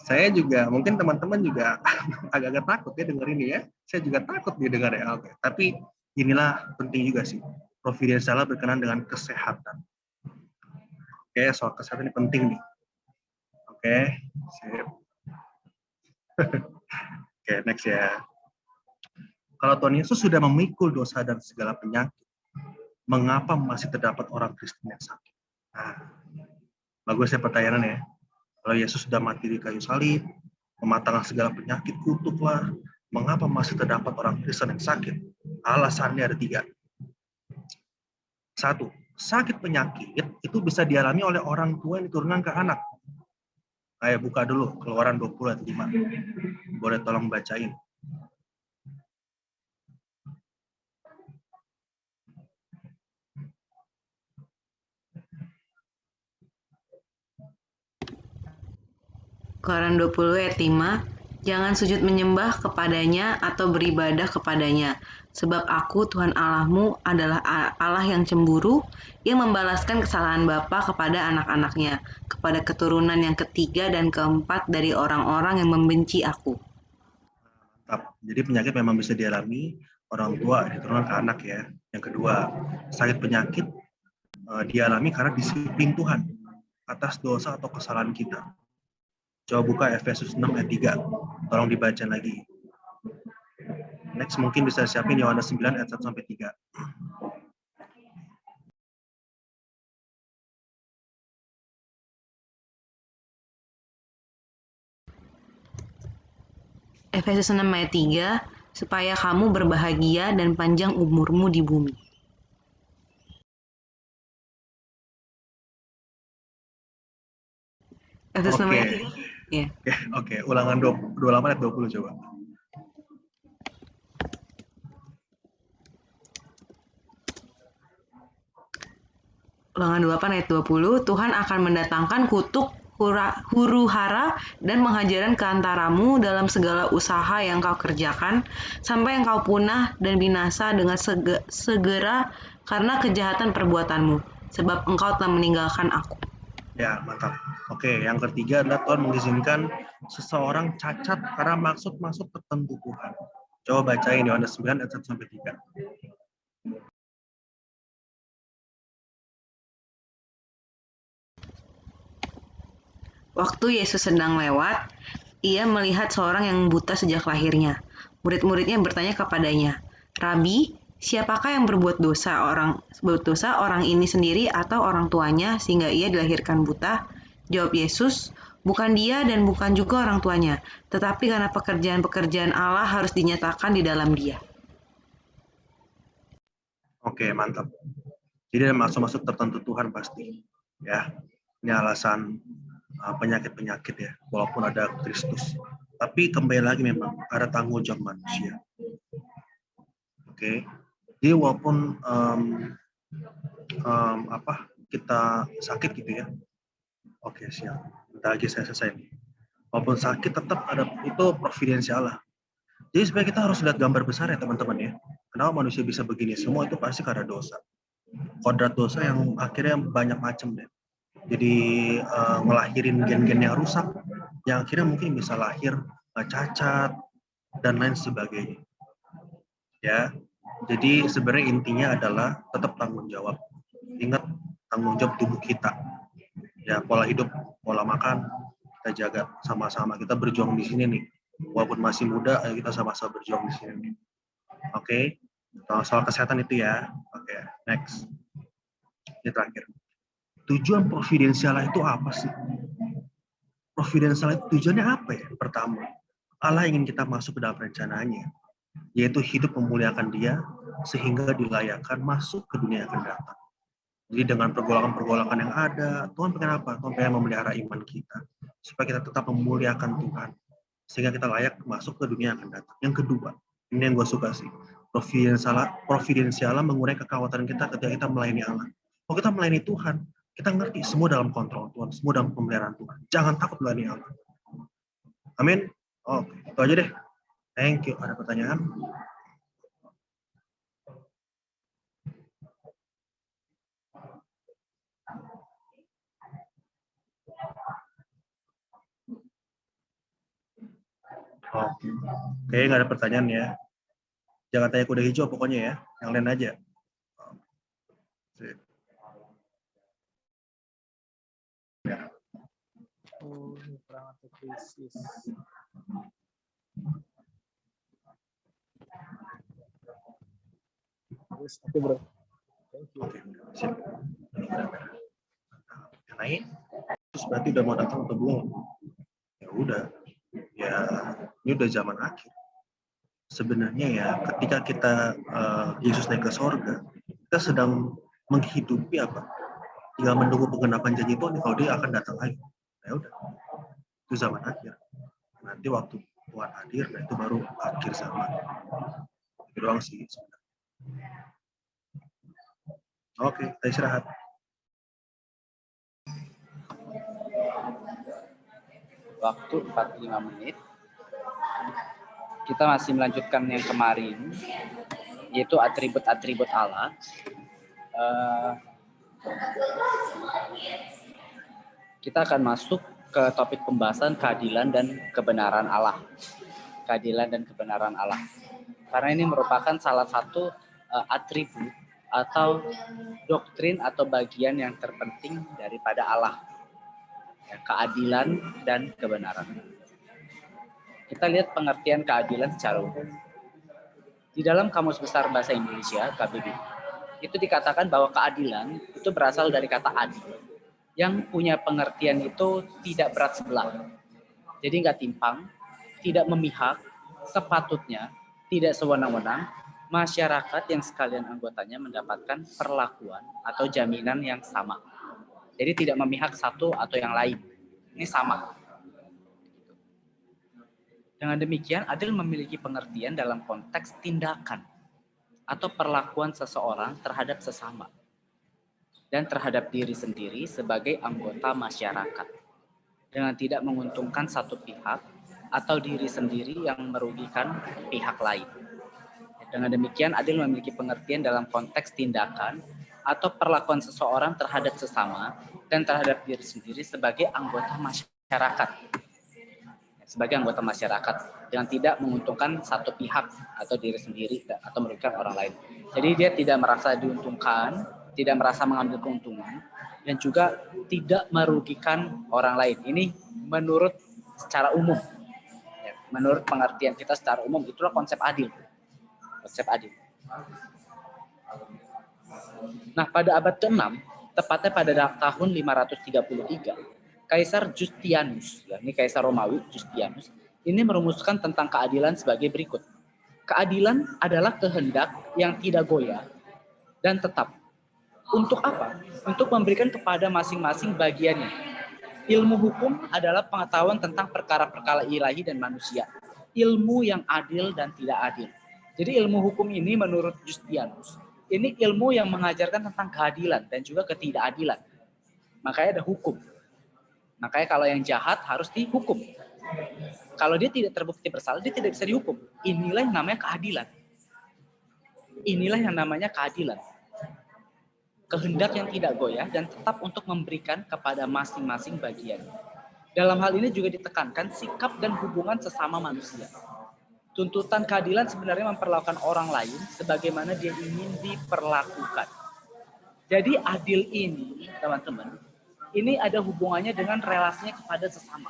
[SPEAKER 1] Saya juga, mungkin teman-teman juga agak-agak takut ya denger ini ya. Saya juga takut dia dengar ya. Oke, tapi inilah penting juga sih. Providensial berkenaan dengan kesehatan. Oke, soal kesehatan ini penting nih. Oke, sip. Oke, next ya. Kalau Tuhan Yesus sudah memikul dosa dan segala penyakit, mengapa masih terdapat orang Kristen yang sakit? Nah, bagus ya pertanyaan ya. Kalau Yesus sudah mati di kayu salib, mematahkan segala penyakit, kutuklah, mengapa masih terdapat orang Kristen yang sakit? Alasannya ada 3. 1, sakit penyakit itu bisa dialami oleh orang tua yang diturunkan ke anak. Kayak buka dulu, Keluaran 20 ayat 5. Boleh tolong bacain.
[SPEAKER 2] Keluaran 20 ayat 5, jangan sujud menyembah kepadanya atau beribadah kepadanya, sebab aku Tuhan Allahmu adalah Allah yang cemburu, yang membalaskan kesalahan bapa kepada anak-anaknya, kepada keturunan yang ketiga dan keempat dari orang-orang yang membenci aku.
[SPEAKER 1] Mantap. Jadi penyakit memang bisa dialami orang tua diturunkan ke anak ya. Yang kedua, sakit penyakit dialami karena disiplin Tuhan atas dosa atau kesalahan kita. Coba buka Efesus 6 ayat 3. Tolong dibaca lagi. Next mungkin bisa siapin Yohanes 9 ayat 1 sampai 3.
[SPEAKER 2] Efesus 6 ayat 3, supaya kamu berbahagia dan panjang umurmu di bumi. Efesus 6 ayat 3. Ya.
[SPEAKER 1] Oke. Ulangan 28 ayat 20 coba.
[SPEAKER 2] Ulangan 28 ayat 20, Tuhan akan mendatangkan kutuk, huru-hara, dan menghajaran ke antaramu dalam segala usaha yang kau kerjakan, sampai engkau punah dan binasa dengan segera karena kejahatan perbuatanmu, sebab engkau telah meninggalkan aku.
[SPEAKER 1] Ya, mantap. Oke, yang ketiga adalah Tuhan mengizinkan seseorang cacat karena maksud-maksud tertentu Tuhan. Coba bacain Yohanes 9 ayat 1 sampai 3.
[SPEAKER 2] Waktu Yesus sedang lewat, ia melihat seorang yang buta sejak lahirnya. Murid-muridnya bertanya kepadanya, Rabi, siapakah yang berbuat dosa orang ini sendiri atau orang tuanya sehingga ia dilahirkan buta? Jawab Yesus, bukan dia dan bukan juga orang tuanya, tetapi karena pekerjaan-pekerjaan Allah harus dinyatakan di dalam dia.
[SPEAKER 1] Oke, mantap. Jadi ada maksud-maksud tertentu Tuhan pasti. Ya, ini alasan penyakit-penyakit ya, walaupun ada Kristus. Tapi kembali lagi memang ada tanggung jawab manusia. Oke. Jadi walaupun kita sakit gitu ya. Oke, siap. Bentar lagi saya selesai nih. Walaupun sakit tetap ada itu providensial Allah. Jadi sebenarnya kita harus lihat gambar besar ya teman-teman ya. Kenapa manusia bisa begini? Semua itu pasti karena dosa. Kodrat dosa yang akhirnya banyak macam deh. Jadi ngelahirin gen-gen yang rusak, yang akhirnya mungkin bisa lahir nggak cacat, dan lain sebagainya. Ya, jadi sebenarnya intinya adalah tetap tanggung jawab. Ingat tanggung jawab tubuh kita. Ya, pola hidup, pola makan, kita jaga sama-sama. Kita berjuang di sini nih. Walaupun masih muda, ayo kita sama-sama berjuang di sini nih. Oke, soal kesehatan itu ya. Oke, next. Ini terakhir. Tujuan providensialah itu apa sih? Providensialah itu tujuannya apa ya? Pertama, Allah ingin kita masuk ke dalam rencananya, yaitu hidup memuliakan Dia sehingga dilayakkan masuk ke dunia yang akan datang. Jadi dengan pergolakan-pergolakan yang ada, Tuhan pengen apa? Tuhan pengen memelihara iman kita supaya kita tetap memuliakan Tuhan sehingga kita layak masuk ke dunia yang akan datang. Yang kedua, ini yang gue suka sih, providensialah mengurai kekhawatiran kita ketika kita melayani Allah. Kalau kita melayani Tuhan, kita ngerti semua dalam kontrol Tuhan, semua dalam pemeliharaan Tuhan. Jangan takut melayani Allah. Amin. Oke, itu aja deh. Thank you. Ada pertanyaan? Oke, nggak ada pertanyaan ya. Jangan tanya kuda hijau pokoknya ya. Yang lain aja.
[SPEAKER 4] Perang atau krisis. Oke bro. Thank you.
[SPEAKER 1] Oke, siap. Yang naik, terus berarti udah mau datang atau belum? Ya udah. Ya, ini udah zaman akhir. Sebenarnya ya, ketika kita Yesus naik ke sorga, kita sedang menghidupi apa? Tinggal menunggu penggenapan janji Tuhan kalau Dia akan datang lagi. Ya udah, itu zaman akhir. Nanti waktu Tuhan hadir, nah itu baru akhir zaman. Itu doang sih sebenarnya. Oke, kita istirahat.
[SPEAKER 5] Waktu 45 menit. Kita masih melanjutkan yang kemarin, yaitu atribut-atribut Allah. Kita akan masuk ke topik pembahasan keadilan dan kebenaran Allah. Keadilan dan kebenaran Allah. Karena ini merupakan salah satu atribut atau doktrin atau bagian yang terpenting daripada Allah. Ya, keadilan dan kebenaran. Kita lihat pengertian keadilan secara umum. Di dalam Kamus Besar Bahasa Indonesia, KBB, itu dikatakan bahwa keadilan itu berasal dari kata adil, yang punya pengertian itu tidak berat sebelah. Jadi nggak timpang, tidak memihak, sepatutnya, tidak sewenang-wenang, masyarakat yang sekalian anggotanya mendapatkan perlakuan atau jaminan yang sama. Jadi tidak memihak satu atau yang lain. Ini sama. Dengan demikian, adil memiliki pengertian dalam konteks tindakan atau perlakuan seseorang terhadap sesama dan terhadap diri sendiri sebagai anggota masyarakat dengan tidak menguntungkan satu pihak atau diri sendiri yang merugikan pihak lain. Dengan demikian, adil memiliki pengertian dalam konteks tindakan atau perlakuan seseorang terhadap sesama dan terhadap diri sendiri sebagai anggota masyarakat. Sebagai anggota masyarakat dengan tidak menguntungkan satu pihak atau diri sendiri atau merugikan orang lain. Jadi dia tidak merasa diuntungkan, tidak merasa mengambil keuntungan, dan juga tidak merugikan orang lain. Ini menurut secara umum. Ya, menurut pengertian kita secara umum, itulah konsep adil. Konsep adil. Nah, pada abad ke-6, tepatnya pada tahun 533, Kaisar Justianus, ya, ini Kaisar Romawi Justianus, ini merumuskan tentang keadilan sebagai berikut. Keadilan adalah kehendak yang tidak goyah dan tetap. Untuk apa? Untuk memberikan kepada masing-masing bagiannya. Ilmu hukum adalah pengetahuan tentang perkara-perkara ilahi dan manusia. Ilmu yang adil dan tidak adil. Jadi ilmu hukum ini menurut Justianus, ini ilmu yang mengajarkan tentang keadilan dan juga ketidakadilan. Makanya ada hukum. Makanya kalau yang jahat harus dihukum. Kalau dia tidak terbukti bersalah, dia tidak bisa dihukum. Inilah yang namanya keadilan. Inilah yang namanya keadilan. Kehendak yang tidak goyah dan tetap untuk memberikan kepada masing-masing bagian. Dalam hal ini juga ditekankan sikap dan hubungan sesama manusia. Tuntutan keadilan sebenarnya memperlakukan orang lain sebagaimana dia ingin diperlakukan. Jadi adil ini, teman-teman, ini ada hubungannya dengan relasinya kepada sesama.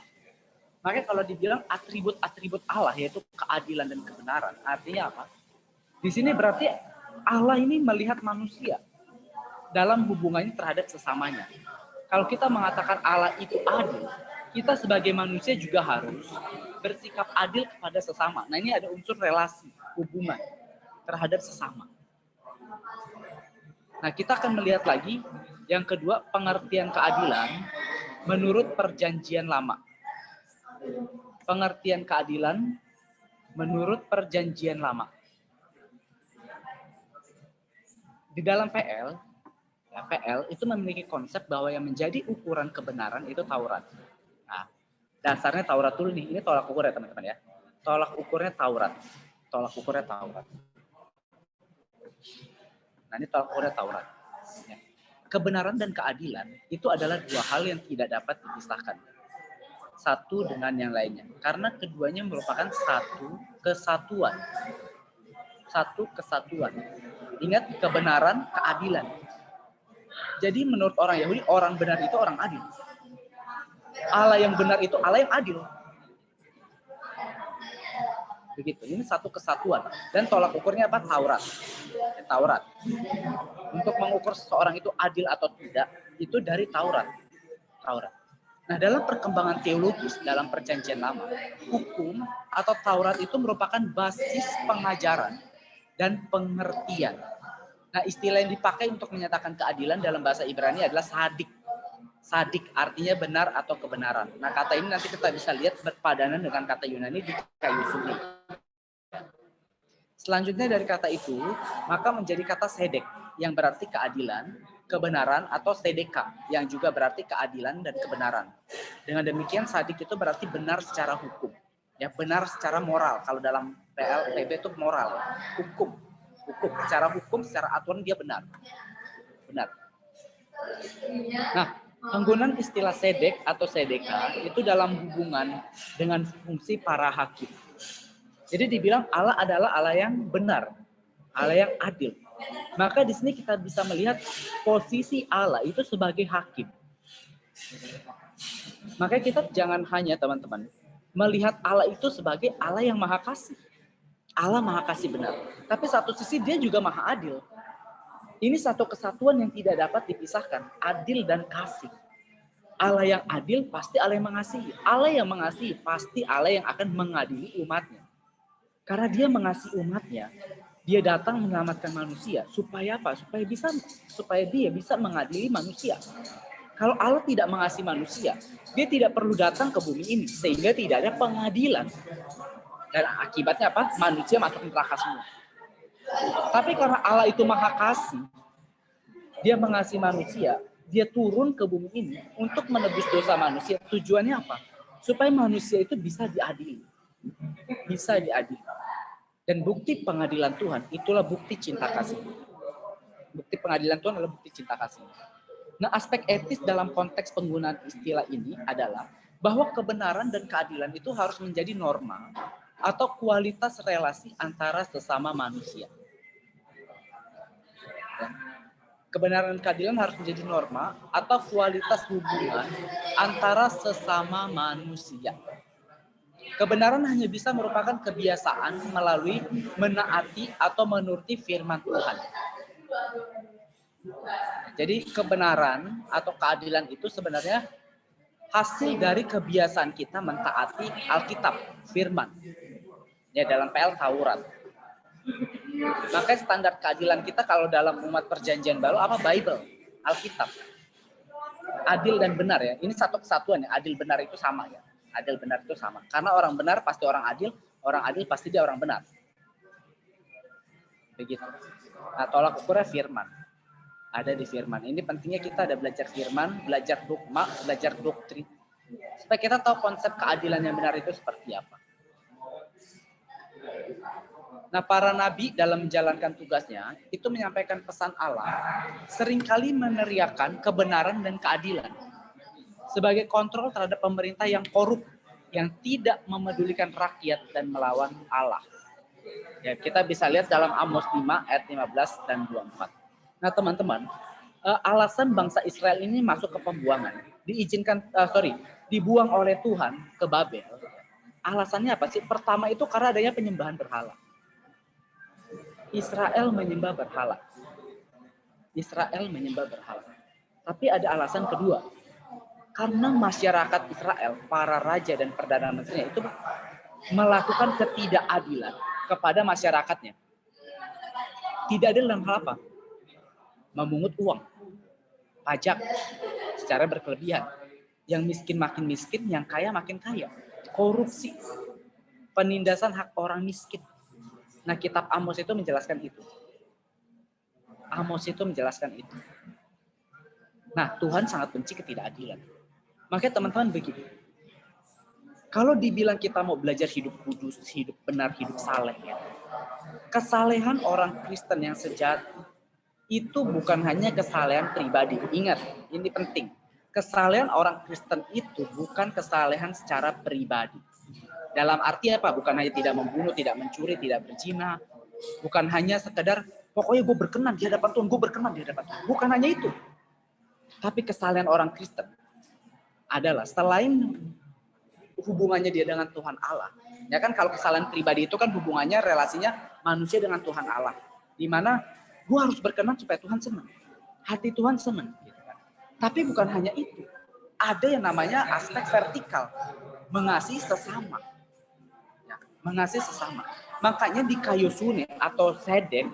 [SPEAKER 5] Makanya kalau dibilang atribut-atribut Allah, yaitu keadilan dan kebenaran, artinya apa? Di sini berarti Allah ini melihat manusia dalam hubungannya terhadap sesamanya. Kalau kita mengatakan Allah itu adil, kita sebagai manusia juga harus bersikap adil kepada sesama. Nah, ini ada unsur relasi, hubungan terhadap sesama. Nah, kita akan melihat lagi yang kedua, pengertian keadilan menurut perjanjian lama. Pengertian keadilan menurut perjanjian lama. Di dalam PL itu memiliki konsep bahwa yang menjadi ukuran kebenaran itu Taurat. Nah, dasarnya Taurat dulu nih. Ini tolak ukur ya teman-teman ya. Tolak ukurnya Taurat. Tolak ukurnya Taurat. Nah, ini tolak ukurnya Taurat. Ya. Kebenaran dan keadilan itu adalah dua hal yang tidak dapat dipisahkan. Satu dengan yang lainnya. Karena keduanya merupakan satu kesatuan. Satu kesatuan. Ingat, kebenaran, keadilan. Jadi menurut orang Yahudi, orang benar itu orang adil. Allah yang benar itu Allah yang adil. Begitu. Ini satu kesatuan. Dan tolak ukurnya apa? Taurat. Taurat. Untuk mengukur seseorang itu adil atau tidak, itu dari Taurat. Taurat. Nah, dalam perkembangan teologis dalam perjanjian lama, hukum atau Taurat itu merupakan basis pengajaran dan pengertian. Nah, istilah yang dipakai untuk menyatakan keadilan dalam bahasa Ibrani adalah sadik. Sadik artinya benar atau kebenaran. Nah, kata ini nanti kita bisa lihat berpadanan dengan kata Yunani di kayu suli. Selanjutnya dari kata itu, maka menjadi kata sedek yang berarti keadilan, kebenaran, atau sedeka yang juga berarti keadilan dan kebenaran. Dengan demikian sadik itu berarti benar secara hukum. Ya, benar secara moral. Kalau dalam PLTB itu moral, hukum. Hukum, secara aturan dia benar. Benar. Nah, penggunaan istilah sedek atau sedeka itu dalam hubungan dengan fungsi para hakim. Jadi dibilang Allah adalah Allah yang benar, Allah yang adil. Maka di sini kita bisa melihat posisi Allah itu sebagai hakim. Maka kita jangan hanya teman-teman melihat Allah itu sebagai Allah yang maha kasih. Allah maha kasih benar. Tapi satu sisi dia juga maha adil. Ini satu kesatuan yang tidak dapat dipisahkan. Adil dan kasih. Allah yang adil pasti Allah yang mengasihi. Allah yang mengasihi pasti Allah yang akan mengadili umatnya. Karena dia mengasihi umatnya, dia datang menyelamatkan manusia. Supaya apa? Supaya dia bisa mengadili manusia. Kalau Allah tidak mengasihi manusia, dia tidak perlu datang ke bumi ini. Sehingga tidak ada pengadilan. Dan akibatnya apa? Manusia masuk neraka semua. Tapi karena Allah itu maha kasih, dia mengasihi manusia, dia turun ke bumi ini untuk menebus dosa manusia. Tujuannya apa? Supaya manusia itu bisa diadili. Bisa diadili. Dan bukti pengadilan Tuhan, itulah bukti cinta kasih. Bukti pengadilan Tuhan adalah bukti cinta kasih. Nah, aspek etis dalam konteks penggunaan istilah ini adalah bahwa kebenaran dan keadilan itu harus menjadi norma atau kualitas relasi antara sesama manusia. Kebenaran dan keadilan harus menjadi norma atau kualitas hubungan antara sesama manusia. Kebenaran hanya bisa merupakan kebiasaan melalui menaati atau menuruti firman Tuhan. Jadi kebenaran atau keadilan itu sebenarnya hasil dari kebiasaan kita mentaati Alkitab, firman. Ya, dalam PL Taurat. Makanya standar keadilan kita kalau dalam umat perjanjian baru apa? Bible, Alkitab. Adil dan benar ya. Ini satu kesatuan ya. Adil benar itu sama ya. Adil benar itu sama. Karena orang benar pasti orang adil pasti dia orang benar. Begitu. Nah, tolak ukurnya firman. Ada di firman. Ini pentingnya kita ada belajar firman, belajar dogma, belajar doktrin. Supaya kita tahu konsep keadilan yang benar itu seperti apa. Nah, para nabi dalam menjalankan tugasnya itu menyampaikan pesan Allah seringkali meneriakan kebenaran dan keadilan. sebagai kontrol terhadap pemerintah yang korup, yang tidak memedulikan rakyat dan melawan Allah. Ya, kita bisa lihat dalam Amos 5 ayat 15 dan 24. Nah, teman-teman, alasan bangsa Israel ini masuk ke pembuangan, dibuang oleh Tuhan ke Babel. Alasannya apa sih? Pertama itu karena adanya penyembahan berhala. Israel menyembah berhala. Tapi ada alasan kedua. Karena masyarakat Israel, para raja dan perdana menterinya itu melakukan ketidakadilan kepada masyarakatnya. Tidak adil dalam hal apa? Memungut uang, pajak secara berkelebihan. Yang miskin makin miskin, yang kaya makin kaya. Korupsi, penindasan hak orang miskin. Nah, kitab Amos itu menjelaskan itu. Nah, Tuhan sangat benci ketidakadilan. Makanya teman-teman begini. Kalau dibilang kita mau belajar hidup kudus, hidup benar, hidup saleh, ya. Kesalehan orang Kristen yang sejati itu bukan hanya kesalehan pribadi. Ingat, ini penting. Kesalehan orang Kristen itu bukan kesalehan secara pribadi. Dalam arti apa? Bukan hanya tidak membunuh, tidak mencuri, tidak berzina. Bukan hanya sekedar, pokoknya gue berkenan di hadapan Tuhan, Bukan hanya itu. Tapi kesalehan orang Kristen adalah selain hubungannya dia dengan Tuhan Allah. Ya kan, kalau kesalahan pribadi itu kan hubungannya, relasinya manusia dengan Tuhan Allah. Di mana gue harus berkenan supaya Tuhan senang. Hati Tuhan senang. Gitu kan. Tapi bukan hanya itu. Ada yang namanya aspek vertikal. Mengasihi sesama. Ya, mengasihi sesama. Makanya di kayu sune atau sedek,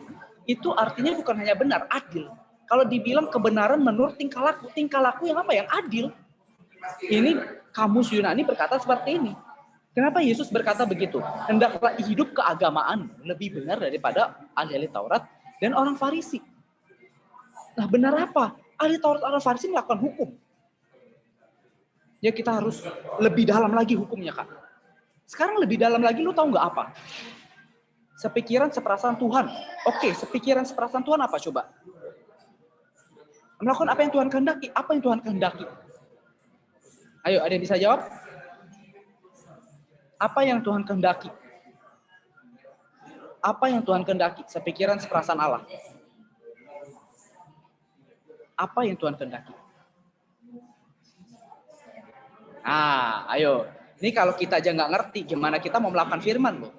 [SPEAKER 5] itu artinya bukan hanya benar, adil. Kalau dibilang kebenaran menurut tingkah laku yang apa? Yang adil. Ini kamus Yunani berkata seperti ini. Kenapa Yesus berkata begitu? Hendaklah hidup keagamaan lebih benar daripada ahli-ahli Taurat dan orang Farisi. Nah, benar apa? Ahli Taurat, orang Farisi melakukan hukum. Ya, kita harus lebih dalam lagi hukumnya, Kak. Sekarang lebih dalam lagi, lu tahu nggak apa? Sepikiran seperasaan Tuhan. Oke, sepikiran seperasaan Tuhan apa coba? Melakukan apa yang Tuhan kehendaki. Apa yang Tuhan kehendaki? Ayo, ada yang bisa jawab? Apa yang Tuhan kehendaki? Apa yang Tuhan kehendaki? Sepikiran seperasaan Allah. Apa yang Tuhan kehendaki? Ayo. Ini kalau kita aja nggak ngerti, gimana kita mau melakukan firman loh?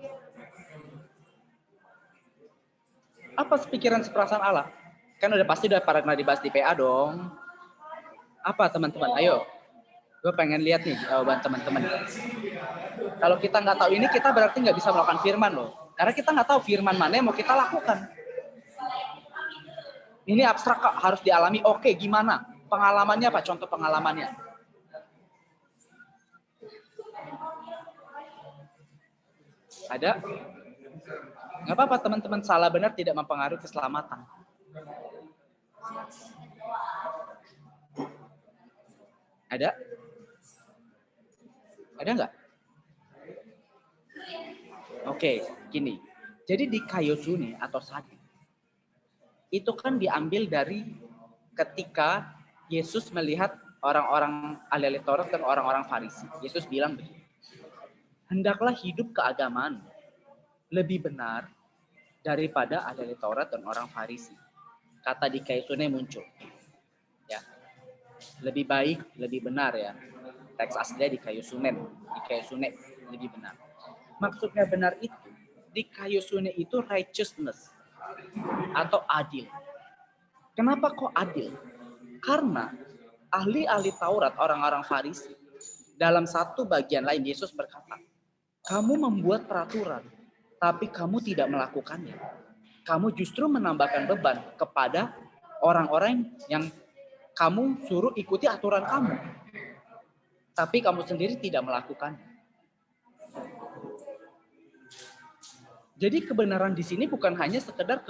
[SPEAKER 5] Apa sepikiran seperasaan Allah? Kan udah pasti pernah dibahas di PA dong. Apa teman-teman? Ayo. Gue pengen lihat nih jawaban teman-teman. Kalau kita nggak tahu ini, kita berarti nggak bisa melakukan firman loh. Karena kita nggak tahu firman mana yang mau kita lakukan. Ini abstrak, Kak, harus dialami. Oke, gimana? Pengalamannya apa? Contoh pengalamannya. Ada? Nggak apa-apa, teman-teman. Salah benar tidak mempengaruhi keselamatan. Ada? Ada nggak? Oke, gini. Jadi di kayu suni atau sadik, itu kan diambil dari ketika Yesus melihat orang-orang ahli Taurat dan orang-orang Farisi. Yesus bilang begini, hendaklah hidup keagamaan lebih benar daripada ahli Taurat dan orang Farisi. Kata di kayu suni muncul. Ya. Lebih baik, lebih benar ya. Teks aslinya di kayu sunen, lebih benar. Maksudnya benar itu, di kayu sunen itu righteousness atau adil. Kenapa kok adil? Karena ahli-ahli Taurat, orang-orang Farisi, dalam satu bagian lain Yesus berkata, kamu membuat peraturan, tapi kamu tidak melakukannya. Kamu justru menambahkan beban kepada orang-orang yang kamu suruh ikuti aturan kamu. Tapi kamu sendiri tidak melakukannya. Jadi kebenaran di sini bukan hanya sekedar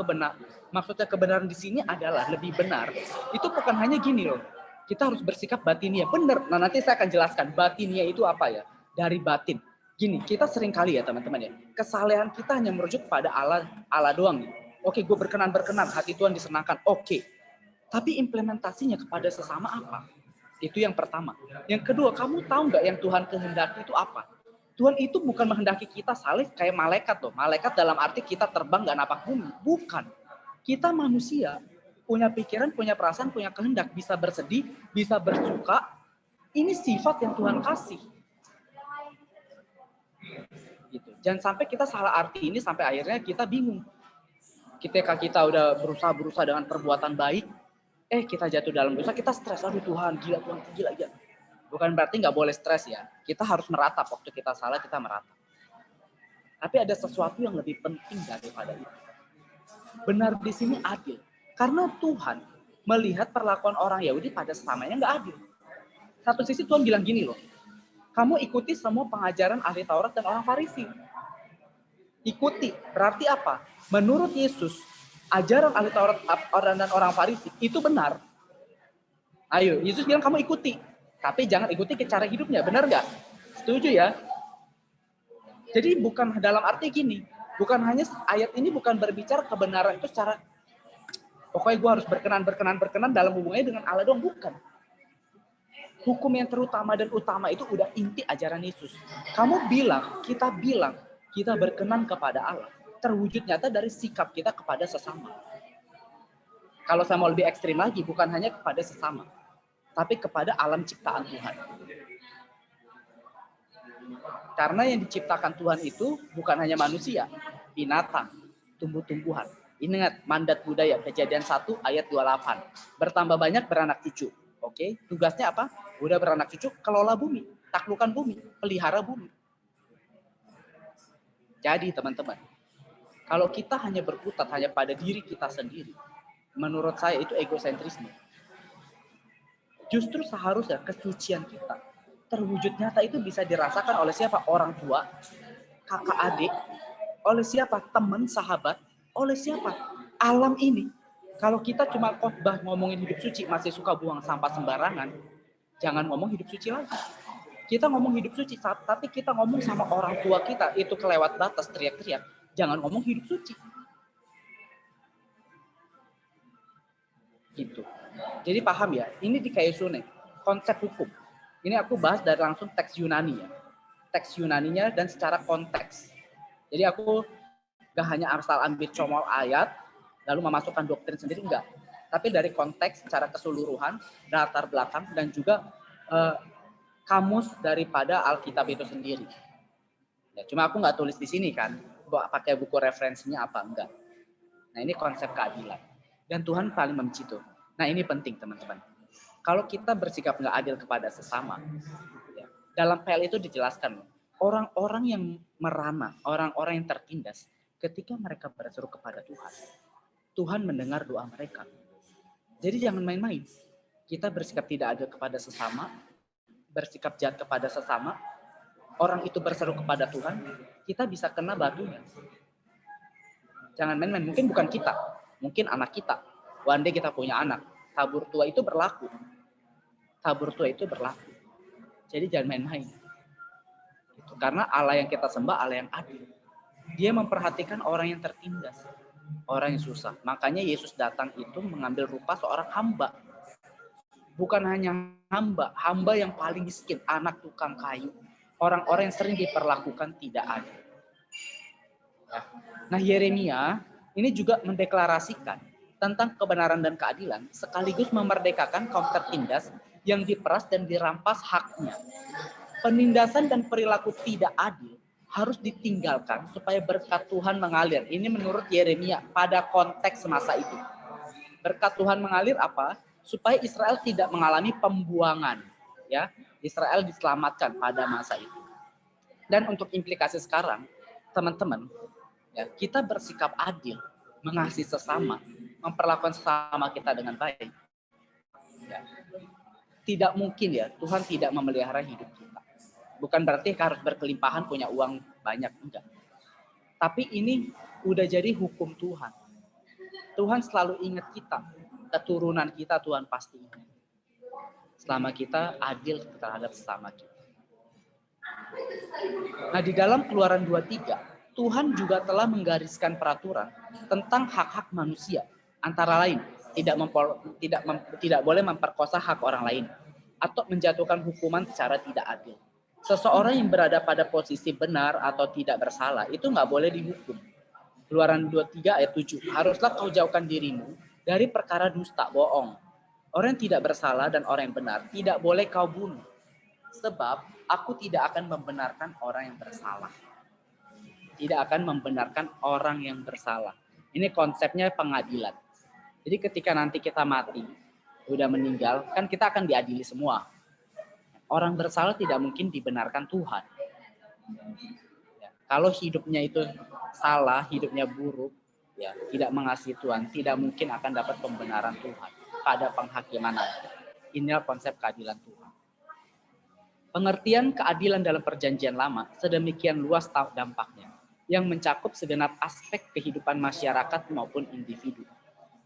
[SPEAKER 5] maksudnya kebenaran di sini adalah lebih benar. Itu bukan hanya gini loh. Kita harus bersikap batinia. Benar. Nah, nanti saya akan jelaskan batinia itu apa ya. Dari batin. Gini, kita sering kali ya teman-teman ya. Kesalehan kita hanya merujuk pada Allah doang nih. Oke, gue berkenan, hati Tuhan disenangkan. Oke. Tapi implementasinya kepada sesama apa? Itu yang pertama. Yang kedua, kamu tahu nggak yang Tuhan kehendaki itu apa? Tuhan itu bukan menghendaki kita saleh kayak malaikat loh. Malaikat dalam arti kita terbang nggak napak bumi. Bukan. Kita manusia, punya pikiran, punya perasaan, punya kehendak. Bisa bersedih, bisa bersuka. Ini sifat yang Tuhan kasih. Gitu. Jangan sampai kita salah arti ini sampai akhirnya kita bingung. Ketika kita udah berusaha dengan perbuatan baik, kita jatuh dalam dosa, kita stres. Aduh Tuhan, gila. Bukan berarti nggak boleh stres ya. Kita harus meratap. Waktu kita salah, kita meratap. Tapi ada sesuatu yang lebih penting daripada itu. Benar di sini adil. Karena Tuhan melihat perlakuan orang Yahudi pada sesamanya nggak adil. Satu sisi Tuhan bilang gini loh, kamu ikuti semua pengajaran ahli Taurat dan orang Farisi. Ikuti, berarti apa? Menurut Yesus, ajaran ahli Taurat dan orang Farisi itu benar. Ayo, Yesus bilang kamu ikuti. Tapi jangan ikuti ke cara hidupnya, benar nggak? Setuju ya? Jadi bukan dalam arti gini. Bukan hanya ayat ini bukan berbicara kebenaran itu secara pokoknya gue harus berkenan dalam hubungannya dengan Allah doang. Bukan. Hukum yang terutama dan utama itu udah inti ajaran Yesus. Kamu bilang, kita berkenan kepada Allah. Terwujud nyata dari sikap kita kepada sesama. Kalau saya mau lebih ekstrim lagi, bukan hanya kepada sesama, tapi kepada alam ciptaan Tuhan. Karena yang diciptakan Tuhan itu bukan hanya manusia, binatang, tumbuh-tumbuhan. Ingat mandat budaya Kejadian 1 ayat 28. Bertambah banyak beranak cucu. Oke, tugasnya apa? Udah beranak cucu, kelola bumi, taklukkan bumi, pelihara bumi. Jadi teman-teman, kalau kita hanya berkutat hanya pada diri kita sendiri, menurut saya itu egosentrisme. Justru seharusnya kesucian kita terwujud nyata itu bisa dirasakan oleh siapa? Orang tua, kakak adik, oleh siapa? Teman, sahabat, oleh siapa? Alam ini. Kalau kita cuma khotbah ngomongin hidup suci, masih suka buang sampah sembarangan, jangan ngomong hidup suci lagi. Kita ngomong hidup suci, tapi kita ngomong sama orang tua kita, itu kelewat batas, teriak-teriak. Jangan ngomong hidup suci. Gitu. Jadi paham ya, ini di Kaisune, konsep hukum. Ini aku bahas dari langsung teks Yunani ya. Teks Yunaninya dan secara konteks. Jadi aku gak hanya asal ambil comol ayat, lalu memasukkan doktrin sendiri, enggak. Tapi dari konteks secara keseluruhan, latar belakang, dan juga kamus daripada Alkitab itu sendiri. Ya, cuma aku nggak tulis di sini kan, pakai buku referensinya apa enggak. Nah ini konsep keadilan. Dan Tuhan paling membenci itu. Nah ini penting teman-teman. Kalau kita bersikap nggak adil kepada sesama, ya, dalam PL itu dijelaskan, orang-orang yang merana, orang-orang yang tertindas, ketika mereka berseru kepada Tuhan, Tuhan mendengar doa mereka. Jadi jangan main-main. Kita bersikap tidak adil kepada sesama, bersikap jahat kepada sesama, orang itu berseru kepada Tuhan, kita bisa kena batunya. Jangan main-main. Mungkin bukan kita, mungkin anak kita. One day kita punya anak. Tabur tua itu berlaku. Jadi jangan main-main. Gitu. Karena Allah yang kita sembah Allah yang adil. Dia memperhatikan orang yang tertindas, orang yang susah. Makanya Yesus datang itu mengambil rupa seorang hamba. Bukan hanya hamba yang paling miskin, anak tukang kayu. Orang-orang yang sering diperlakukan tidak adil. Nah Yeremia ini juga mendeklarasikan tentang kebenaran dan keadilan, sekaligus memerdekakan kaum tertindas yang diperas dan dirampas haknya. Penindasan dan perilaku tidak adil harus ditinggalkan supaya berkat Tuhan mengalir. Ini menurut Yeremia pada konteks masa itu. Berkat Tuhan mengalir apa? Supaya Israel tidak mengalami pembuangan. Ya, Israel diselamatkan pada masa itu. Dan untuk implikasi sekarang, teman-teman, ya, kita bersikap adil, mengasihi sesama, memperlakukan sesama kita dengan baik. Ya. Tidak mungkin ya, Tuhan tidak memelihara hidup kita. Bukan berarti harus berkelimpahan, punya uang banyak, enggak. Tapi ini udah jadi hukum Tuhan. Tuhan selalu ingat kita, keturunan kita Tuhan pasti ingat. Selama kita adil terhadap sesama kita. Nah di dalam Keluaran 23, Tuhan juga telah menggariskan peraturan tentang hak-hak manusia. Antara lain, tidak boleh memperkosa hak orang lain. atau menjatuhkan hukuman secara tidak adil. Seseorang yang berada pada posisi benar atau tidak bersalah itu nggak boleh dihukum. Keluaran 23 ayat 7. Haruslah kau jauhkan dirimu dari perkara dusta, bohong. Orang yang tidak bersalah dan orang yang benar tidak boleh kau bunuh. Sebab aku tidak akan membenarkan orang yang bersalah. Tidak akan membenarkan orang yang bersalah. Ini konsepnya pengadilan. Jadi ketika nanti kita mati, udah meninggal, kan kita akan diadili semua. Orang bersalah tidak mungkin dibenarkan Tuhan. Ya, kalau hidupnya itu salah, hidupnya buruk, ya tidak mengasihi Tuhan, tidak mungkin akan dapat pembenaran Tuhan pada penghakiman nanti. Inilah konsep keadilan Tuhan. Pengertian keadilan dalam perjanjian lama sedemikian luas dampaknya, yang mencakup segenap aspek kehidupan masyarakat maupun individu.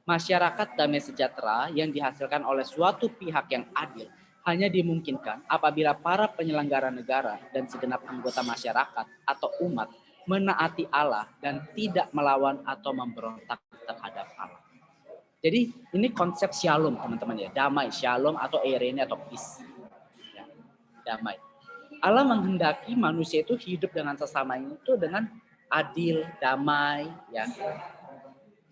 [SPEAKER 5] Masyarakat damai sejahtera yang dihasilkan oleh suatu pihak yang adil hanya dimungkinkan apabila para penyelenggara negara dan segenap anggota masyarakat atau umat menaati Allah dan tidak melawan atau memberontak terhadap Allah. Jadi ini konsep shalom teman-teman ya, damai, shalom atau eirene atau peace. Ya, damai. Allah menghendaki manusia itu hidup dengan sesamanya itu dengan adil, damai, ya.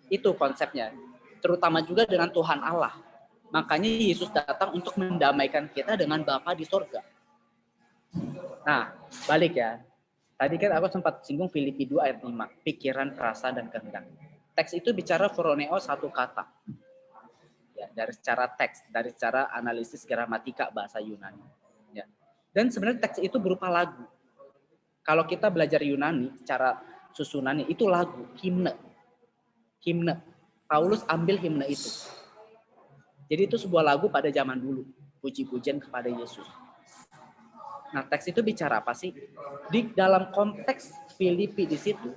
[SPEAKER 5] Itu konsepnya. Terutama juga dengan Tuhan Allah. Makanya Yesus datang untuk mendamaikan kita dengan Bapa di sorga. Nah, balik ya. Tadi kan aku sempat singgung Filipi 2 ayat 5. Pikiran, perasaan, dan kehendak. Teks itu bicara phroneo satu kata. Ya, dari secara teks, dari secara analisis gramatika bahasa Yunani. Ya. Dan sebenarnya teks itu berupa lagu. Kalau kita belajar Yunani, secara susunannya itu lagu, himne. Himne. Paulus ambil himne itu. Jadi itu sebuah lagu pada zaman dulu. Puji-pujian kepada Yesus. Nah, teks itu bicara apa sih? Di dalam konteks Filipi di situ,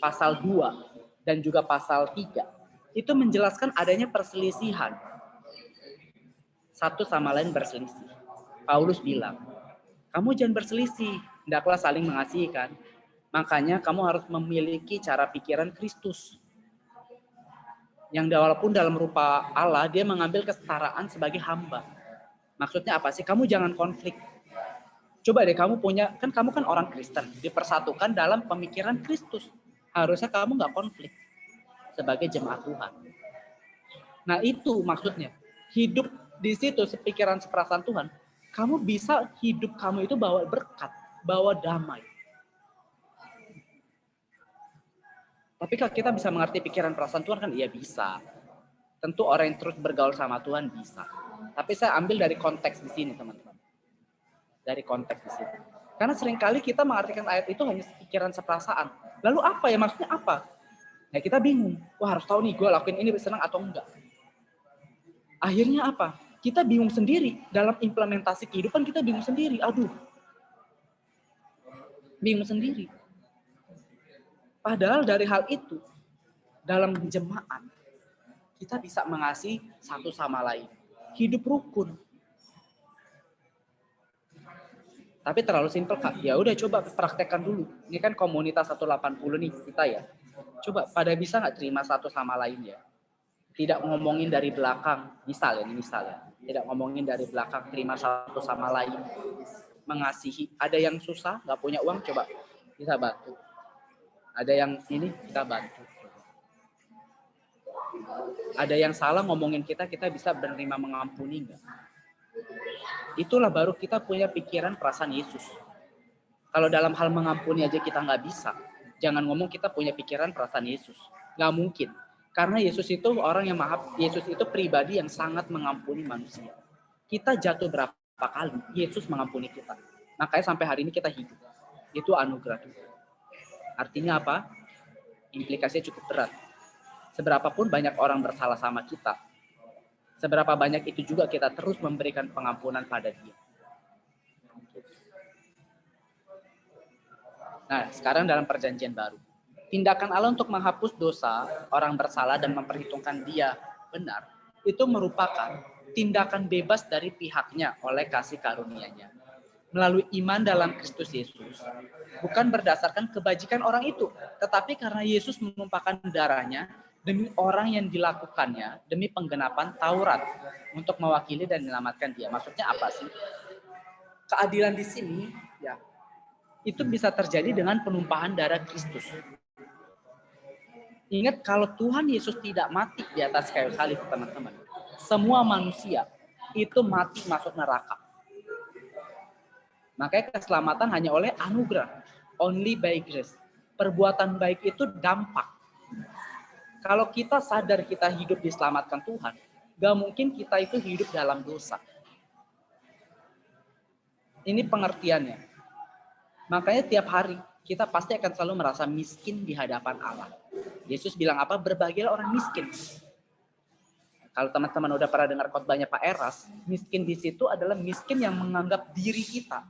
[SPEAKER 5] pasal 2 dan juga pasal 3, itu menjelaskan adanya perselisihan. Satu sama lain berselisih. Paulus bilang, kamu jangan berselisih, hendaklah saling mengasihi kan. Makanya kamu harus memiliki cara pikiran Kristus. Yang walaupun dalam rupa Allah, dia mengambil kesetaraan sebagai hamba. Maksudnya apa sih? Kamu jangan konflik. Coba deh kamu punya, kan kamu kan orang Kristen, dipersatukan dalam pemikiran Kristus. Harusnya kamu nggak konflik sebagai jemaat Tuhan. Nah itu maksudnya, hidup di situ sepikiran seperasaan Tuhan, kamu bisa hidup kamu itu bawa berkat, bawa damai. Tapi kalau kita bisa mengerti pikiran perasaan Tuhan kan iya bisa. Tentu orang yang terus bergaul sama Tuhan bisa. Tapi saya ambil dari konteks di sini teman-teman. Dari konteks di sini. Karena seringkali kita mengartikan ayat itu hanya pikiran seperasaan. Lalu apa ya? Maksudnya apa? Nah kita bingung. Wah harus tahu nih gue lakuin ini senang atau enggak. Akhirnya apa? Kita bingung sendiri. Dalam implementasi kehidupan kita bingung sendiri. Aduh. Bingung sendiri. Padahal dari hal itu, dalam jemaat, kita bisa mengasihi satu sama lain. Hidup rukun. Tapi terlalu simpel Kak. Ya udah coba praktekkan dulu. Ini kan komunitas 180 nih kita ya. Coba pada bisa nggak terima satu sama lain ya. Tidak ngomongin dari belakang. Misal ya. Tidak ngomongin dari belakang. Terima satu sama lain. Mengasihi. Ada yang susah, nggak punya uang, coba kita bantu. Ada yang ini kita bantu. Ada yang salah ngomongin kita bisa menerima mengampuni enggak? Itulah baru kita punya pikiran perasaan Yesus. Kalau dalam hal mengampuni aja kita nggak bisa, jangan ngomong kita punya pikiran perasaan Yesus. Nggak mungkin. Karena Yesus itu orang yang Yesus itu pribadi yang sangat mengampuni manusia. Kita jatuh berapa kali, Yesus mengampuni kita. Makanya sampai hari ini kita hidup. Itu anugerah Tuhan. Artinya apa? Implikasinya cukup berat. Seberapapun banyak orang bersalah sama kita, seberapa banyak itu juga kita terus memberikan pengampunan pada dia. Nah, sekarang dalam perjanjian baru. Tindakan Allah untuk menghapus dosa orang bersalah dan memperhitungkan dia benar, itu merupakan tindakan bebas dari pihaknya oleh kasih karunia-Nya. Melalui iman dalam Kristus Yesus, bukan berdasarkan kebajikan orang itu, tetapi karena Yesus menumpahkan darahnya, demi orang yang dilakukannya demi penggenapan Taurat untuk mewakili dan menyelamatkan dia. Maksudnya apa sih? Keadilan di sini ya itu bisa terjadi dengan penumpahan darah Kristus. Ingat kalau Tuhan Yesus tidak mati di atas kayu salib, teman-teman, semua manusia itu mati masuk neraka. Makanya keselamatan hanya oleh anugerah, only by grace. Perbuatan baik itu dampak. Kalau kita sadar kita hidup diselamatkan Tuhan, gak mungkin kita itu hidup dalam dosa. Ini pengertiannya. Makanya tiap hari kita pasti akan selalu merasa miskin di hadapan Allah. Yesus bilang apa? Berbahagialah orang miskin. Kalau teman-teman udah pernah dengar khotbahnya Pak Eras, miskin di situ adalah miskin yang menganggap diri kita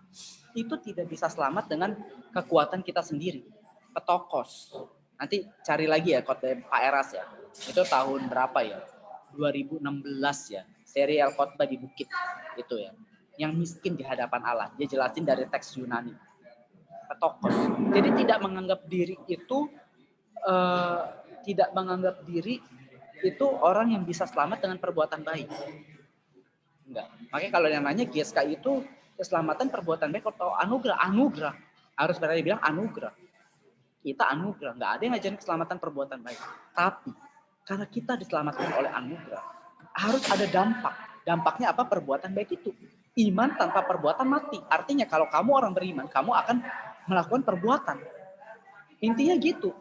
[SPEAKER 5] itu tidak bisa selamat dengan kekuatan kita sendiri. Petokos. Nanti cari lagi ya khotbah Pak Eras ya. Itu tahun berapa ya? 2016 ya. Serial khotbah di Bukit itu ya. Yang miskin di hadapan Allah. Dia jelasin dari teks Yunani. Petokos. Jadi tidak menganggap diri itu itu orang yang bisa selamat dengan perbuatan baik. Enggak. Makanya kalau yang nanya GSK itu keselamatan perbuatan baik atau anugerah? Anugerah. Harus berarti bilang anugerah. Kita anugerah. Enggak ada yang ngajarin keselamatan perbuatan baik. Tapi karena kita diselamatkan oleh anugerah, harus ada dampak. Dampaknya apa? Perbuatan baik itu. Iman tanpa perbuatan mati. Artinya kalau kamu orang beriman, kamu akan melakukan perbuatan. Intinya gitu.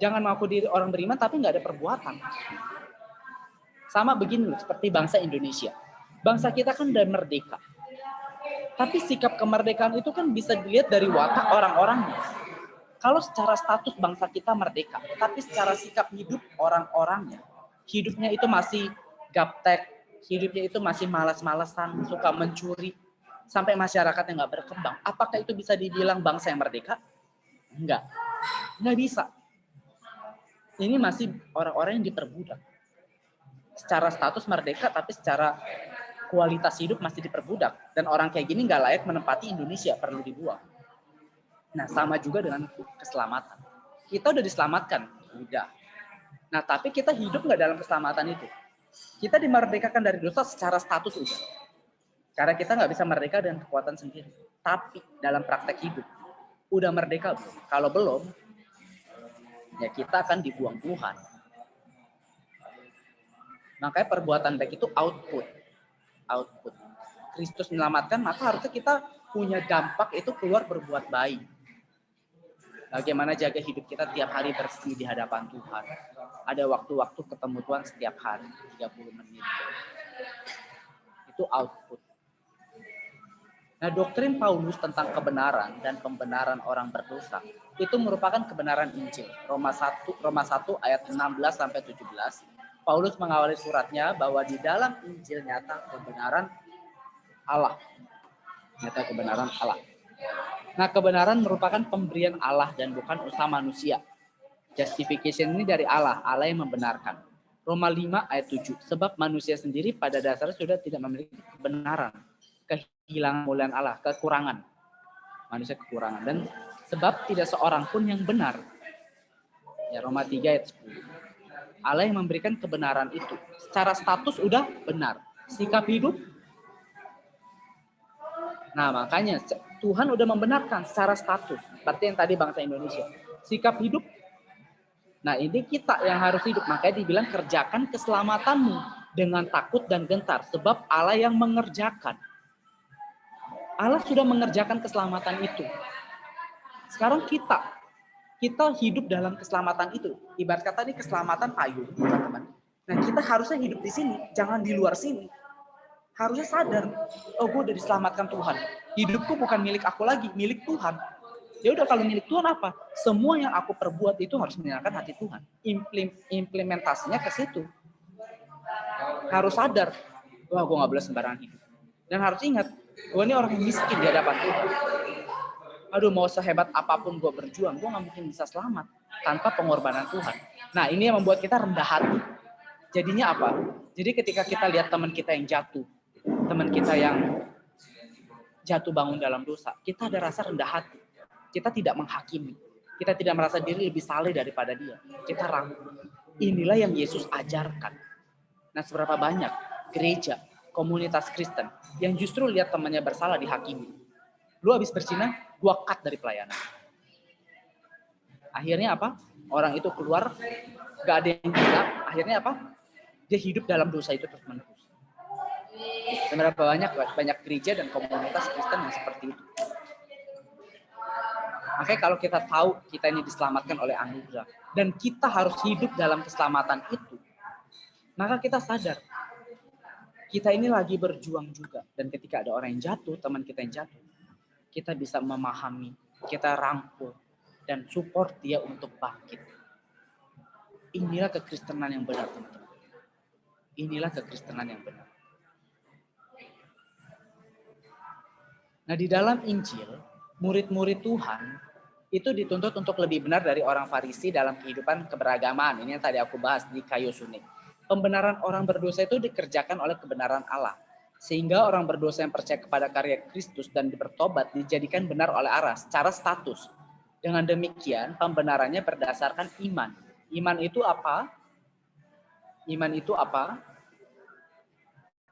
[SPEAKER 5] Jangan mengaku diri orang beriman tapi nggak ada perbuatan. Sama begini seperti bangsa Indonesia. Bangsa kita kan udah merdeka. Tapi sikap kemerdekaan itu kan bisa dilihat dari watak orang-orangnya. Kalau secara status bangsa kita merdeka, tapi secara sikap hidup orang-orangnya, hidupnya itu masih gaptek, hidupnya itu masih malas-malasan, suka mencuri, sampai masyarakatnya nggak berkembang. Apakah itu bisa dibilang bangsa yang merdeka? Enggak bisa. Ini masih orang-orang yang diperbudak. Secara status merdeka, tapi secara kualitas hidup masih diperbudak. Dan orang kayak gini nggak layak menempati Indonesia, perlu dibuang. Nah, sama juga dengan keselamatan. Kita udah diselamatkan, udah. Nah, tapi kita hidup nggak dalam keselamatan itu. Kita dimerdekakan dari dosa secara status udah. Karena kita nggak bisa merdeka dengan kekuatan sendiri. Tapi dalam praktek hidup, udah merdeka belum? Kalau belum, ya kita akan dibuang Tuhan. Makanya perbuatan baik itu output. Kristus menyelamatkan, maka harusnya kita punya dampak itu keluar berbuat baik. Bagaimana jaga hidup kita tiap hari bersih di hadapan Tuhan. Ada waktu-waktu ketemu Tuhan setiap hari, 30 menit. Itu output. Nah, doktrin Paulus tentang kebenaran dan pembenaran orang berdosa itu merupakan kebenaran Injil. Roma 1 ayat 16 sampai 17. Paulus mengawali suratnya bahwa di dalam Injil nyata kebenaran Allah. Nyata kebenaran Allah. Nah, kebenaran merupakan pemberian Allah dan bukan usaha manusia. Justification ini dari Allah yang membenarkan. Roma 5 ayat 7. Sebab manusia sendiri pada dasarnya sudah tidak memiliki kebenaran. Kehilangan kemuliaan Allah, kekurangan. Manusia kekurangan. Dan sebab tidak seorang pun yang benar. Ya, Roma 3 ayat 10. Allah yang memberikan kebenaran itu. Secara status udah benar. Sikap hidup. Nah, makanya Tuhan udah membenarkan secara status. Seperti yang tadi bangsa Indonesia. Sikap hidup. Nah, ini kita yang harus hidup. Makanya dibilang kerjakan keselamatanmu dengan takut dan gentar. Sebab Allah yang mengerjakan. Allah sudah mengerjakan keselamatan itu. Sekarang kita hidup dalam keselamatan itu. Ibarat kata ini keselamatan payung, teman-teman. Nah, kita harusnya hidup di sini, jangan di luar sini. Harusnya sadar, oh gue udah diselamatkan Tuhan. Hidupku bukan milik aku lagi, milik Tuhan. Ya udah, kalau milik Tuhan apa? Semua yang aku perbuat itu harus menyenangkan hati Tuhan. Implementasinya ke situ. Harus sadar, wah gue nggak boleh sembarangan hidup. Dan harus ingat, gue ini orang yang miskin di hadapan Tuhan. Aduh, mau sehebat apapun gue berjuang, gue nggak mungkin bisa selamat tanpa pengorbanan Tuhan. Nah, ini yang membuat kita rendah hati. Jadinya apa? Jadi ketika kita lihat teman kita yang jatuh, teman kita yang jatuh bangun dalam dosa, kita ada rasa rendah hati. Kita tidak menghakimi. Kita tidak merasa diri lebih saleh daripada dia. Kita ragu. Inilah yang Yesus ajarkan. Nah, seberapa banyak gereja, komunitas Kristen yang justru lihat temannya bersalah dihakimi. Lu habis berzina, gua cut dari pelayanan. Akhirnya apa? Orang itu keluar, gak ada yang bilang. Akhirnya apa? Dia hidup dalam dosa itu terus menerus. Seberapa banyak gereja dan komunitas Kristen yang seperti itu. Makanya kalau kita tahu kita ini diselamatkan oleh anugerah dan kita harus hidup dalam keselamatan itu, maka kita sadar kita ini lagi berjuang juga. Dan ketika ada orang yang jatuh, teman kita yang jatuh, kita bisa memahami, kita rangkul dan support dia untuk bangkit. Inilah kekristenan yang benar, teman-teman. Inilah kekristenan yang benar. Nah, di dalam Injil, murid-murid Tuhan itu dituntut untuk lebih benar dari orang Farisi dalam kehidupan keberagamaan. Ini yang tadi aku bahas di kayu sunik. Pembenaran orang berdosa itu dikerjakan oleh kebenaran Allah. Sehingga orang berdosa yang percaya kepada karya Kristus dan bertobat dijadikan benar oleh Allah secara status. Dengan demikian, pembenarannya berdasarkan iman. Iman itu apa? Iman itu apa?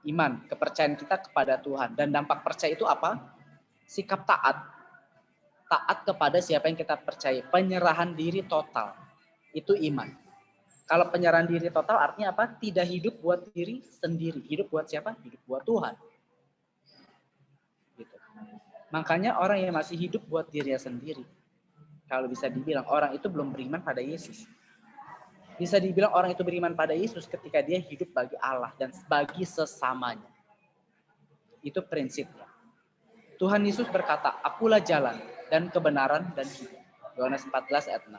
[SPEAKER 5] Iman, kepercayaan kita kepada Tuhan. Dan dampak percaya itu apa? Sikap taat. Taat kepada siapa yang kita percaya. Penyerahan diri total. Itu iman. Kalau penyerahan diri total artinya apa? Tidak hidup buat diri sendiri. Hidup buat siapa? Hidup buat Tuhan. Gitu. Makanya orang yang masih hidup buat dirinya sendiri, kalau bisa dibilang orang itu belum beriman pada Yesus. Bisa dibilang orang itu beriman pada Yesus ketika dia hidup bagi Allah dan bagi sesamanya. Itu prinsipnya. Tuhan Yesus berkata, akulah jalan dan kebenaran dan hidup. Yohanes 14 ayat 6.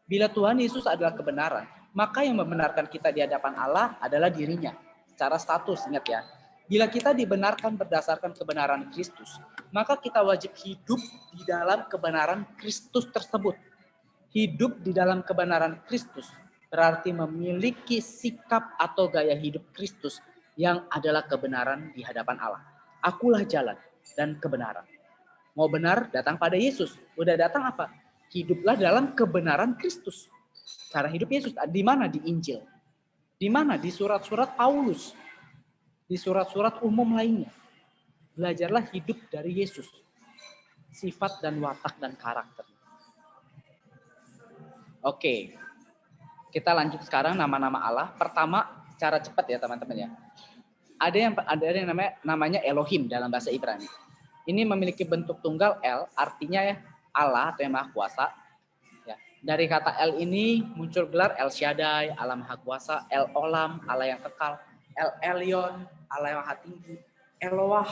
[SPEAKER 5] Bila Tuhan Yesus adalah kebenaran, maka yang membenarkan kita di hadapan Allah adalah dirinya. Secara status, ingat ya. Bila kita dibenarkan berdasarkan kebenaran Kristus, maka kita wajib hidup di dalam kebenaran Kristus tersebut. Hidup di dalam kebenaran Kristus berarti memiliki sikap atau gaya hidup Kristus yang adalah kebenaran di hadapan Allah. Akulah jalan dan kebenaran. Mau benar, datang pada Yesus. Udah datang apa? Hiduplah dalam kebenaran Kristus. Cara hidup Yesus di mana? Di Injil. Di mana? Di surat-surat Paulus. Di surat-surat umum lainnya. Belajarlah hidup dari Yesus. Sifat dan watak dan karakter. Oke. Kita lanjut sekarang nama-nama Allah. Pertama, secara cepat ya teman-teman ya. Ada yang namanya Elohim dalam bahasa Ibrani. Ini memiliki bentuk tunggal El, artinya ya Allah atau yang Maha Kuasa. Ya. Dari kata El ini muncul gelar El Shaddai, Allah Maha Kuasa, El Olam, Allah yang kekal, El Elyon, Allah yang Maha Tinggi, Eloah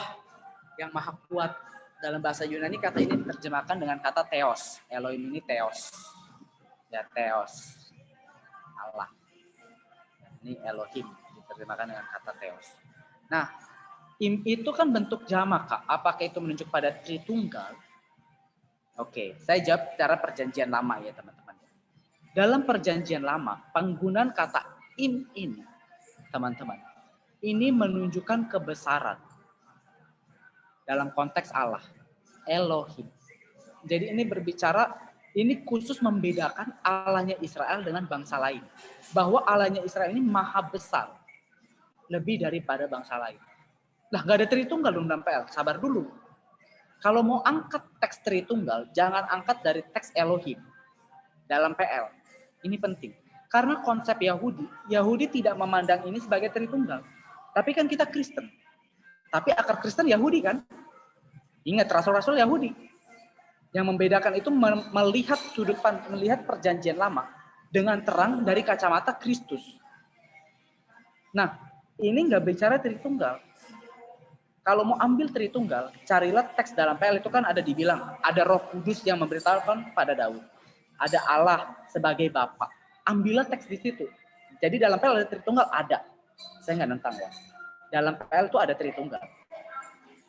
[SPEAKER 5] yang Maha Kuat. Dalam bahasa Yunani kata ini diterjemahkan dengan kata Theos. Elohim ini Theos. Ya, Theos. Allah. Ini Elohim diterjemahkan dengan kata Theos. Nah, itu kan bentuk jamak, Kak. Apakah itu menunjuk pada Tritunggal? Oke, saya jawab secara perjanjian lama ya, teman-teman. Dalam perjanjian lama, penggunaan kata im ini, teman-teman, ini menunjukkan kebesaran dalam konteks Allah, Elohim. Jadi ini berbicara, ini khusus membedakan Allahnya Israel dengan bangsa lain. Bahwa Allahnya Israel ini maha besar, lebih daripada bangsa lain. Lah gak ada Tritunggal dong dalam PL, sabar dulu. Kalau mau angkat teks Tritunggal, jangan angkat dari teks Elohim dalam PL. Ini penting. Karena konsep Yahudi tidak memandang ini sebagai Tritunggal. Tapi kan kita Kristen. Tapi akar Kristen Yahudi kan? Ingat, rasul-rasul Yahudi. Yang membedakan itu melihat melihat perjanjian lama dengan terang dari kacamata Kristus. Nah, ini nggak bicara Tritunggal. Kalau mau ambil Tritunggal, carilah teks dalam PL itu kan ada dibilang, ada Roh Kudus yang memberitahukan pada Daud. Ada Allah sebagai Bapa. Ambillah teks di situ. Jadi dalam PL ada Tritunggal, ada. Saya nggak nentang ya. Dalam PL itu ada Tritunggal.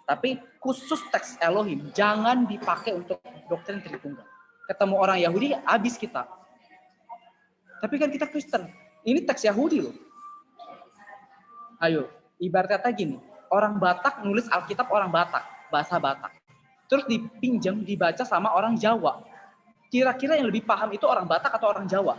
[SPEAKER 5] Tapi khusus teks Elohim, jangan dipakai untuk doktrin Tritunggal. Ketemu orang Yahudi, habis kita. Tapi kan kita Kristen. Ini teks Yahudi loh. Ayo, ibarat kata gini, orang Batak nulis Alkitab orang Batak, bahasa Batak. Terus dipinjam, dibaca sama orang Jawa. Kira-kira yang lebih paham itu orang Batak atau orang Jawa?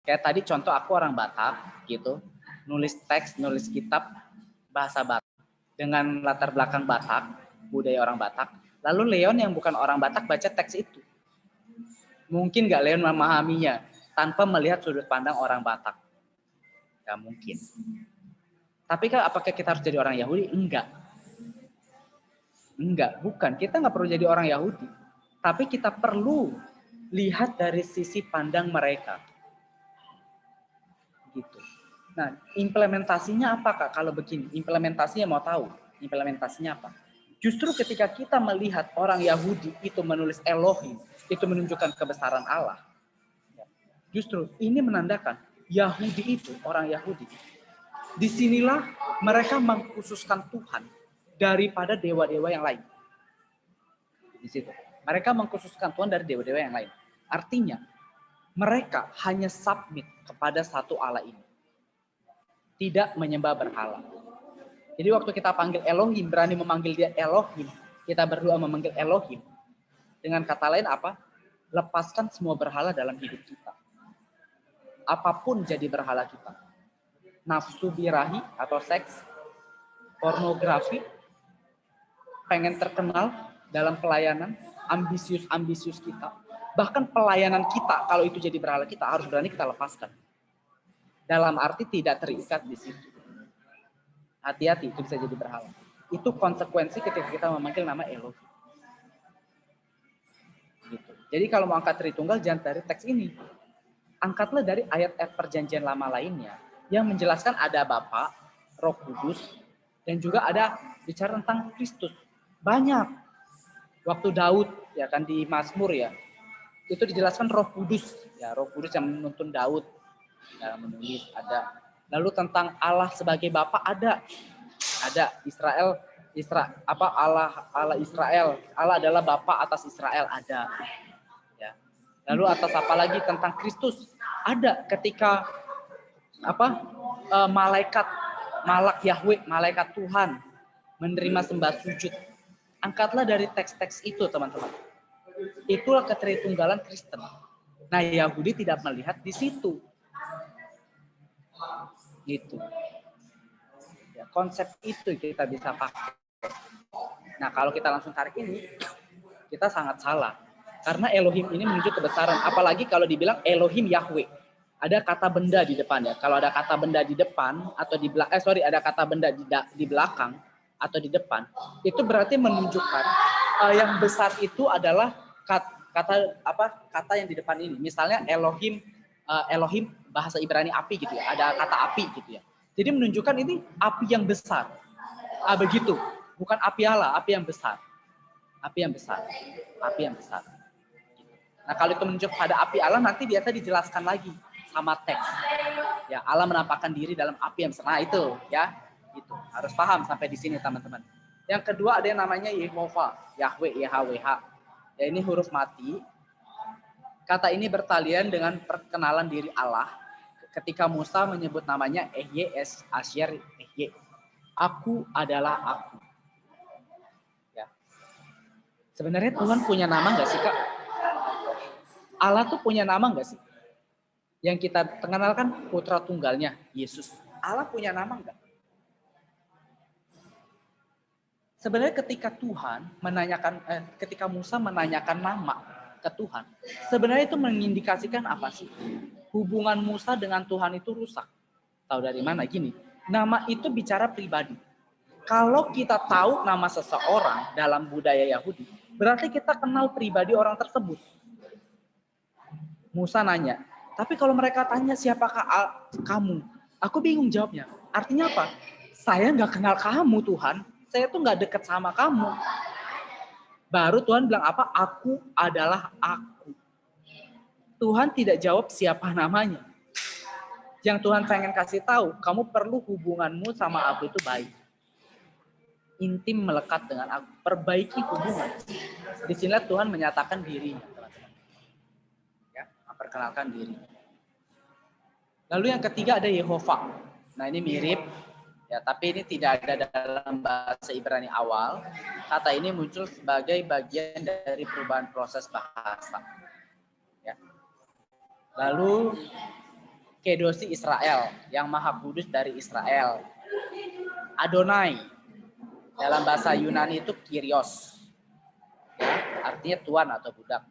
[SPEAKER 5] Kayak tadi contoh aku orang Batak gitu, nulis teks, nulis kitab bahasa Batak dengan latar belakang Batak, budaya orang Batak. Lalu Leon yang bukan orang Batak baca teks itu. Mungkin nggak Leon memahaminya tanpa melihat sudut pandang orang Batak? Nggak mungkin. Tapi kan apakah kita harus jadi orang Yahudi? Enggak. Enggak, bukan. Kita nggak perlu jadi orang Yahudi. Tapi kita perlu lihat dari sisi pandang mereka. Gitu. Nah, implementasinya apa Kak? Kalau begini, implementasinya mau tahu. Implementasinya apa? Justru ketika kita melihat orang Yahudi itu menulis Elohim, itu menunjukkan kebesaran Allah. Justru ini menandakan Yahudi itu, orang Yahudi, disinilah mereka mengkhususkan Tuhan daripada dewa-dewa yang lain. Di situ. Mereka mengkhususkan Tuhan dari dewa-dewa yang lain. Artinya, mereka hanya submit kepada satu Allah ini. Tidak menyembah berhala. Jadi waktu kita panggil Elohim, berani memanggil dia Elohim, kita berdoa memanggil Elohim. Dengan kata lain apa? Lepaskan semua berhala dalam hidup kita. Apapun jadi berhala kita. Nafsu birahi atau seks, pornografi, pengen terkenal dalam pelayanan, ambisius kita. Bahkan pelayanan kita, kalau itu jadi berhala kita, harus berani kita lepaskan. Dalam arti tidak terikat di situ. Hati-hati, itu bisa jadi berhala. Itu konsekuensi ketika kita memanggil nama Elohim. Gitu. Jadi kalau mau angkat Tritunggal, jangan dari teks ini. Angkatlah dari ayat-ayat perjanjian lama lainnya yang menjelaskan ada Bapa, Roh Kudus, dan juga ada bicara tentang Kristus. Banyak. Waktu Daud, ya kan di Mazmur ya, itu dijelaskan Roh Kudus, ya Roh Kudus yang menuntun Daud dalam menulis ada. Lalu tentang Allah sebagai Bapa ada Allah Israel, Allah adalah Bapa atas Israel ada. Ya. Lalu atas apa lagi tentang Kristus ada ketika malak Yahweh, malaikat Tuhan menerima sembah sujud. Angkatlah dari teks-teks itu teman-teman. Itulah ketritunggalan Kristen. Nah Yahudi tidak melihat di situ. Gitu. Ya, konsep itu kita bisa pakai. Nah, kalau kita langsung tarik ini, kita sangat salah. Karena Elohim ini menuju kebesaran. Apalagi kalau dibilang Elohim Yahweh. Ada kata benda di depan ya. Kalau ada kata benda di depan atau di belakang, ada kata benda di belakang atau di depan, itu berarti menunjukkan yang besar itu adalah kata yang di depan ini. Misalnya Elohim bahasa Ibrani api gitu ya, ada kata api gitu ya. Jadi menunjukkan ini api yang besar. Begitu, bukan api Allah, api yang besar. Api yang besar. Api yang besar. Nah, kalau itu menunjuk pada api Allah nanti biasa dijelaskan lagi sama teks. Ya, Allah menampakkan diri dalam api yang besar. Nah, itu ya. Itu harus paham sampai di sini teman-teman. Yang kedua ada yang namanya Yehovah, Yahweh, YHWH. Ya, ini huruf mati. Kata ini bertalian dengan perkenalan diri Allah ketika Musa menyebut namanya Ehye Asher Ehye. Aku adalah aku. Ya. Sebenarnya Tuhan punya nama nggak sih Kak? Allah tuh punya nama nggak sih? Yang kita kenalkan putra tunggalnya Yesus. Allah punya nama nggak? Sebenarnya ketika Musa menanyakan nama ke Tuhan, sebenarnya itu mengindikasikan apa sih? Hubungan Musa dengan Tuhan itu rusak. Tahu dari mana? Gini, nama itu bicara pribadi. Kalau kita tahu nama seseorang dalam budaya Yahudi, berarti kita kenal pribadi orang tersebut. Musa nanya, tapi kalau mereka tanya siapakah kamu? Aku bingung jawabnya. Artinya apa? Saya nggak kenal kamu Tuhan. Saya tuh nggak dekat sama kamu. Baru Tuhan bilang apa? Aku adalah aku. Tuhan tidak jawab siapa namanya. Yang Tuhan pengen kasih tahu, kamu perlu hubunganmu sama aku itu baik. Intim melekat dengan aku. Perbaiki hubungan. Di sini Tuhan menyatakan dirinya. Ya, memperkenalkan diri. Lalu yang ketiga ada Yehovah. Nah ini mirip. Ya, tapi ini tidak ada dalam bahasa Ibrani awal. Kata ini muncul sebagai bagian dari perubahan proses bahasa. Ya. Lalu Kedosi Israel, yang maha kudus dari Israel. Adonai, dalam bahasa Yunani itu Kyrios, ya, artinya tuan atau budak.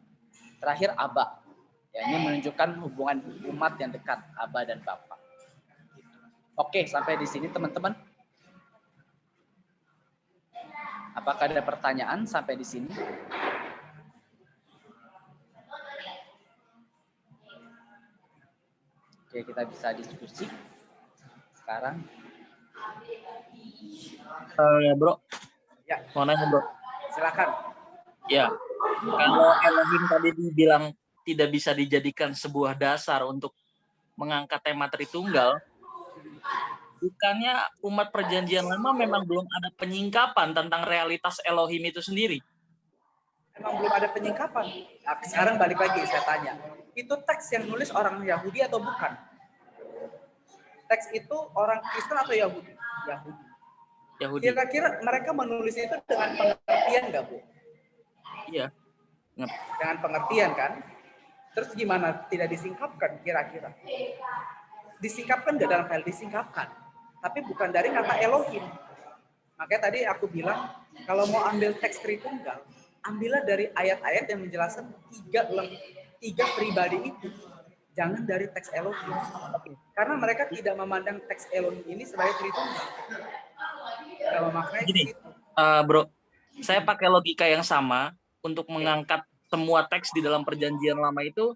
[SPEAKER 5] Terakhir Aba, ya, ini menunjukkan hubungan umat yang dekat, Aba dan Bapa. Oke, sampai di sini teman-teman. Apakah ada pertanyaan sampai di sini? Oke, kita bisa diskusi sekarang.
[SPEAKER 6] Ya bro,
[SPEAKER 5] Ya,
[SPEAKER 6] mau nanya bro.
[SPEAKER 5] silakan.
[SPEAKER 6] Ya, kalau Elohim tadi dibilang tidak bisa dijadikan sebuah dasar untuk mengangkat tema Tritunggal, bukannya umat perjanjian lama memang belum ada penyingkapan tentang realitas Elohim itu sendiri?
[SPEAKER 5] Emang belum ada penyingkapan. Nah, sekarang balik lagi saya tanya. Itu teks yang nulis orang Yahudi atau bukan? Teks itu orang Kristen atau Yahudi? Yahudi.
[SPEAKER 6] Yahudi.
[SPEAKER 5] Kira-kira mereka menulis itu dengan pengertian nggak, Bu?
[SPEAKER 6] Iya.
[SPEAKER 5] Dengan pengertian kan? Terus gimana? Tidak disingkapkan kira-kira? Disingkapkan nggak dalam hal disingkapkan? Tapi bukan dari kata Elohim. Makanya tadi aku bilang, kalau mau ambil teks Tritunggal, ambillah dari ayat-ayat yang menjelaskan tiga pribadi itu. Jangan dari teks Elohim. Karena mereka tidak memandang teks Elohim ini sebagai Tritunggal. Kalau maknanya
[SPEAKER 6] Gini,
[SPEAKER 5] gitu.
[SPEAKER 6] bro, saya pakai logika yang sama untuk mengangkat semua teks di dalam perjanjian lama itu.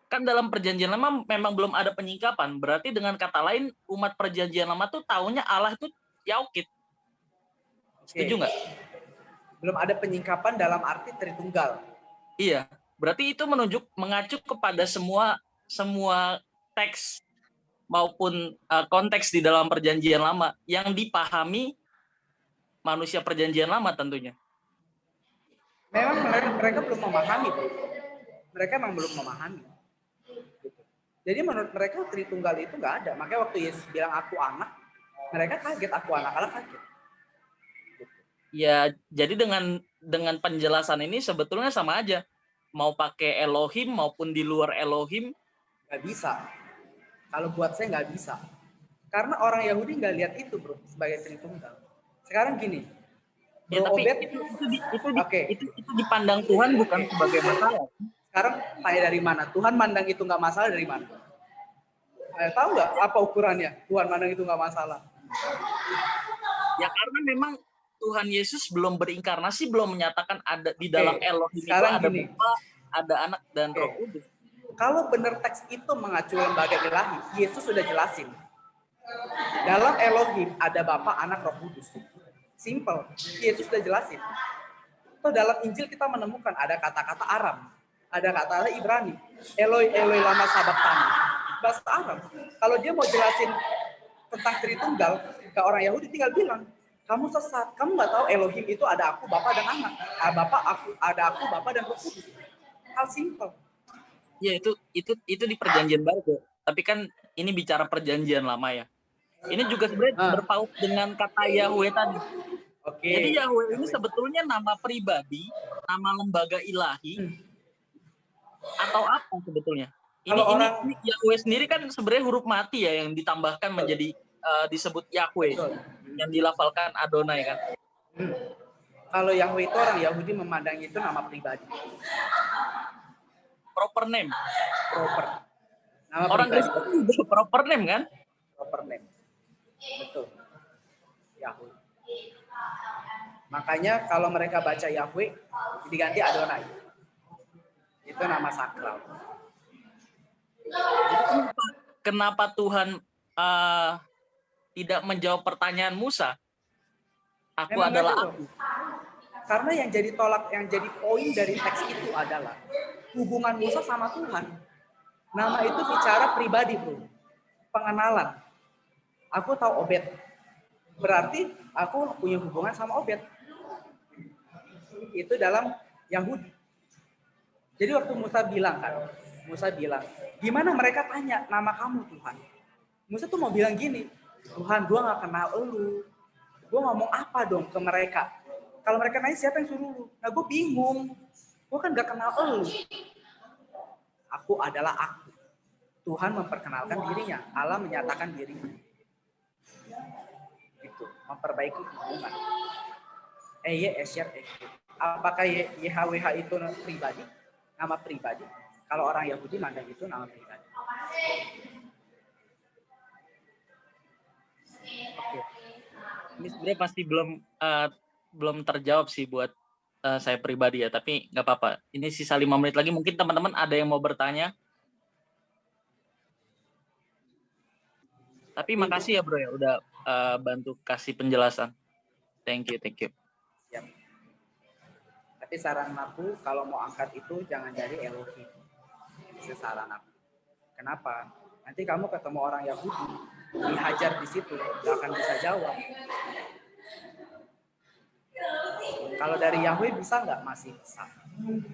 [SPEAKER 6] Kan dalam perjanjian lama memang belum ada penyingkapan. Berarti dengan kata lain, umat perjanjian lama tuh taunya Allah itu Yaukit. Setuju nggak?
[SPEAKER 5] Belum ada penyingkapan dalam arti Tritunggal.
[SPEAKER 6] Iya, berarti itu mengacu kepada semua teks maupun konteks di dalam perjanjian lama yang dipahami manusia perjanjian lama tentunya.
[SPEAKER 5] Memang mereka belum memahami, Bro. Mereka memang belum memahami. Jadi menurut mereka Tritunggal itu nggak ada. Makanya waktu Yesus bilang aku anak, mereka kaget, aku anak, Allah kaget.
[SPEAKER 6] Ya, jadi dengan penjelasan ini sebetulnya sama aja. Mau pakai Elohim maupun di luar Elohim.
[SPEAKER 5] Nggak bisa. Kalau buat saya nggak bisa. Karena orang Yahudi nggak lihat itu, Bro, sebagai Tritunggal. Sekarang gini.
[SPEAKER 6] Ya, tapi
[SPEAKER 5] Obed,
[SPEAKER 6] itu dipandang Tuhan bukan sebagai masalah.
[SPEAKER 5] Sekarang tanya dari mana? Tuhan mandang itu nggak masalah dari mana? Tahu nggak apa ukurannya? Tuhan mandang itu nggak masalah.
[SPEAKER 6] Ya karena memang Tuhan Yesus belum berinkarnasi, belum menyatakan ada di dalam Elohim itu ada Bapa, ada Anak dan Roh Kudus.
[SPEAKER 5] Kalau benar teks itu mengacu lembaga ilahi, Yesus sudah jelasin. Dalam Elohim ada Bapa, Anak, Roh Kudus. Simple. Yesus sudah jelasin. Atau dalam Injil kita menemukan ada kata-kata Aram, ada kata Ibrani, Eloi Eloi lama sabachthani, bahasa Arab. Kalau dia mau jelasin tentang Tritunggal ke orang Yahudi, tinggal bilang, kamu sesat, kamu nggak tahu Elohim itu ada aku, Bapa dan Anak, ada aku, Bapa dan Roh Kudus. Hal simple.
[SPEAKER 6] Ya itu di perjanjian baru, tapi kan ini bicara perjanjian lama ya. Ini juga sebenarnya berpaut dengan kata Yahweh tadi. Jadi Yahweh ini sebetulnya nama pribadi, nama lembaga ilahi, atau apa sebetulnya? Ini Yahweh sendiri kan sebenarnya huruf mati ya yang ditambahkan menjadi disebut Yahweh, yang dilafalkan Adonai kan.
[SPEAKER 5] Kalau Yahweh itu orang Yahudi memandang itu nama pribadi.
[SPEAKER 6] Proper name.
[SPEAKER 5] Nama
[SPEAKER 6] orang Kristen itu proper name kan?
[SPEAKER 5] Proper name. Betul. Yahweh. Makanya kalau mereka baca Yahweh diganti Adonai. Itu nama sakral.
[SPEAKER 6] Kenapa Tuhan tidak menjawab pertanyaan Musa? Aku
[SPEAKER 5] Memang
[SPEAKER 6] adalah
[SPEAKER 5] aku. Karena yang jadi poin dari teks itu adalah hubungan Musa sama Tuhan. Nama itu bicara pribadi, Bro. Pengenalan. Aku tahu Obed. Berarti aku punya hubungan sama Obed. Itu dalam Yahudi. Jadi waktu Musa bilang, gimana mereka tanya nama kamu Tuhan? Musa tuh mau bilang gini, Tuhan, gua nggak kenal elu. Gua ngomong apa dong ke mereka? Kalau mereka nanya siapa yang suruh lu? Nah gue bingung. Gue kan gak kenal elu. Aku adalah aku. Tuhan memperkenalkan dirinya, Allah menyatakan dirinya. Itu memperbaiki hubungan. Apakah YHWH itu pribadi? Nama pribadi. Kalau orang Yahudi mandang itu nama pribadi.
[SPEAKER 6] Oke. Ini sebenarnya pasti belum terjawab sih buat saya pribadi ya, tapi nggak apa-apa. Ini sisa 5 menit lagi, mungkin teman-teman ada yang mau bertanya. Tapi makasih ya bro ya, udah bantu kasih penjelasan. Thank you.
[SPEAKER 5] Siap. Tapi saran aku kalau mau angkat itu jangan dari Elohim. Itu saran aku. Kenapa? Nanti kamu ketemu orang Yahudi, dihajar di situ, nggak akan bisa jawab. Kalau dari Yahweh bisa nggak? Masih bisa.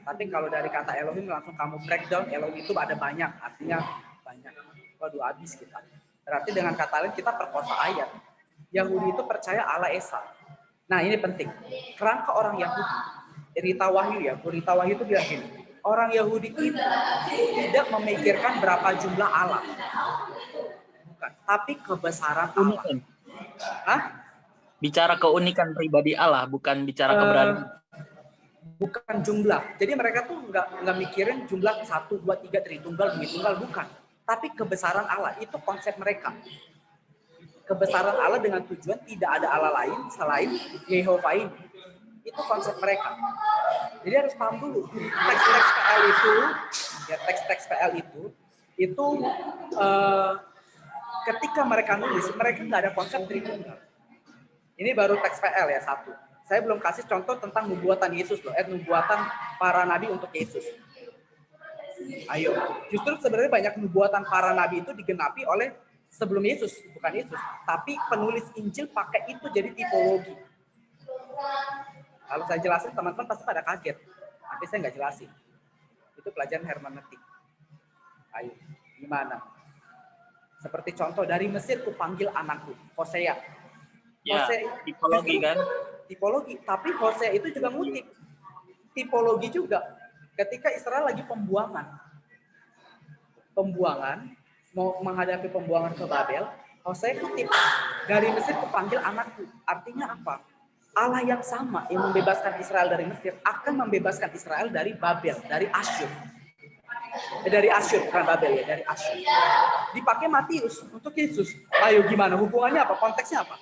[SPEAKER 5] Tapi kalau dari kata Elohim langsung kamu breakdown, Elohim itu ada banyak, artinya banyak. Waduh, habis kita. Berarti dengan kata lain kita perkosa ayat. Yahudi itu percaya Allah Esa. Nah ini penting. Kerangka orang Yahudi, Rita Wahyu itu bilang gini, orang Yahudi itu tidak memikirkan berapa jumlah Allah. Bukan, tapi kebesaran Allah. Hah?
[SPEAKER 6] Bicara keunikan pribadi Allah, bukan bicara keberadaan.
[SPEAKER 5] Bukan jumlah. Jadi mereka tuh nggak mikirin jumlah 1, 2, 3, Tritunggal, Tritunggal, bukan. Tapi kebesaran Allah, itu konsep mereka. Kebesaran Allah dengan tujuan tidak ada Allah lain selain Yehovah ini. Itu konsep mereka. Jadi harus paham dulu. Teks-teks PL itu, ya teks-teks PL itu ketika mereka nulis, mereka nggak ada konsep Tritunggal. Ini baru teks PL ya, 1. Saya belum kasih contoh tentang nubuatan Yesus loh, nubuatan para nabi untuk Yesus. Ayo, justru sebenarnya banyak nubuatan para nabi itu digenapi oleh sebelum Yesus, bukan Yesus. Tapi penulis Injil pakai itu jadi tipologi. Kalau saya jelasin teman-teman pasti pada kaget, tapi saya nggak jelasin. Itu pelajaran hermeneutik. Ayo, gimana? Seperti contoh dari Mesir ku panggil anakku, Hosea.
[SPEAKER 6] Ya, tipologi kan?
[SPEAKER 5] Tipologi, tapi Hosea itu juga ngutip. Tipologi juga. Ketika Israel lagi pembuangan, mau menghadapi pembuangan ke Babel, Hosea kutip, dari Mesir kupanggil anakku. Artinya apa? Allah yang sama yang membebaskan Israel dari Mesir akan membebaskan Israel dari Babel, dari Asyur. Dari Asyur, bukan Babel ya, dari Asyur. Dipakai Matius untuk Yesus. Ayo gimana? Hubungannya apa? Konteksnya apa?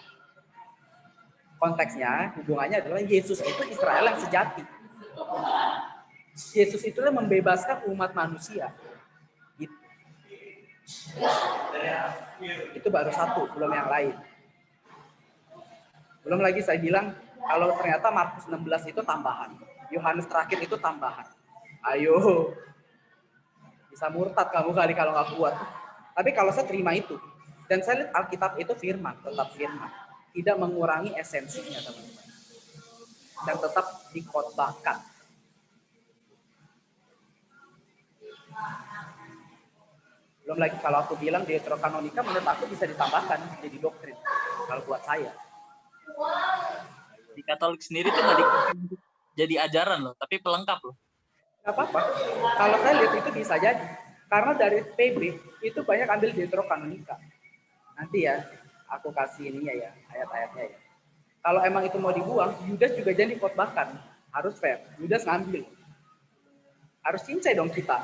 [SPEAKER 5] Konteksnya, hubungannya adalah Yesus itu Israel yang sejati. Yesus itu yang membebaskan umat manusia. Gitu. Itu baru 1, belum yang lain. Belum lagi saya bilang, kalau ternyata Markus 16 itu tambahan. Yohanes terakhir itu tambahan. Ayo. Bisa murtad kamu kali kalau nggak kuat. Tapi kalau saya terima itu. Dan saya lihat Alkitab itu firman, tetap firman. Tidak mengurangi esensinya, teman-teman. Dan tetap dikhotbahkan. Belum lagi kalau aku bilang Deuterokanonika menurut aku bisa ditambahkan jadi doktrin. Kalau buat saya.
[SPEAKER 6] Di Katolik sendiri tuh nggak jadi ajaran loh, tapi pelengkap loh.
[SPEAKER 5] Nggak apa-apa. Kalau saya lihat itu bisa jadi. Karena dari PB itu banyak ambil Deuterokanonika. Nanti ya, aku kasih ininya ya, ayat-ayatnya ya. Kalau emang itu mau dibuang, Yudas juga jadi khotbahkan. Harus fair. Yudas ngambil. Harus cincai dong kita.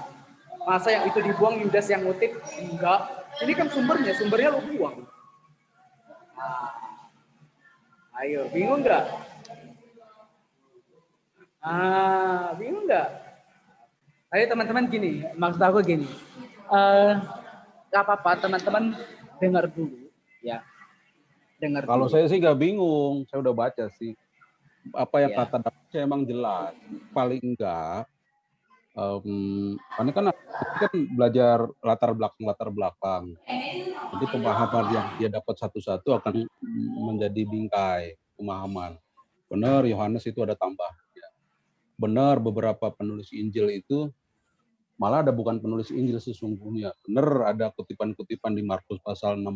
[SPEAKER 5] Masa yang itu dibuang Yudas yang ngutip? Enggak. Ini kan sumbernya lo buang. Ayo, bingung nggak? Bingung nggak? Ayo teman-teman gini, maksud aku gini. Gak apa-apa, teman-teman dengar dulu, ya. Dengar.
[SPEAKER 7] Kalau saya sih nggak bingung, saya udah baca sih. Apa yang kata Daksya emang jelas. Paling enggak, karena kan belajar latar belakang. Jadi pemahaman yang dia dapat satu-satu akan menjadi bingkai pemahaman. Benar, Yohanes itu ada tambahannya. Benar, beberapa penulis Injil itu malah ada bukan penulis Injil sesungguhnya. Benar, ada kutipan-kutipan di Markus pasal 16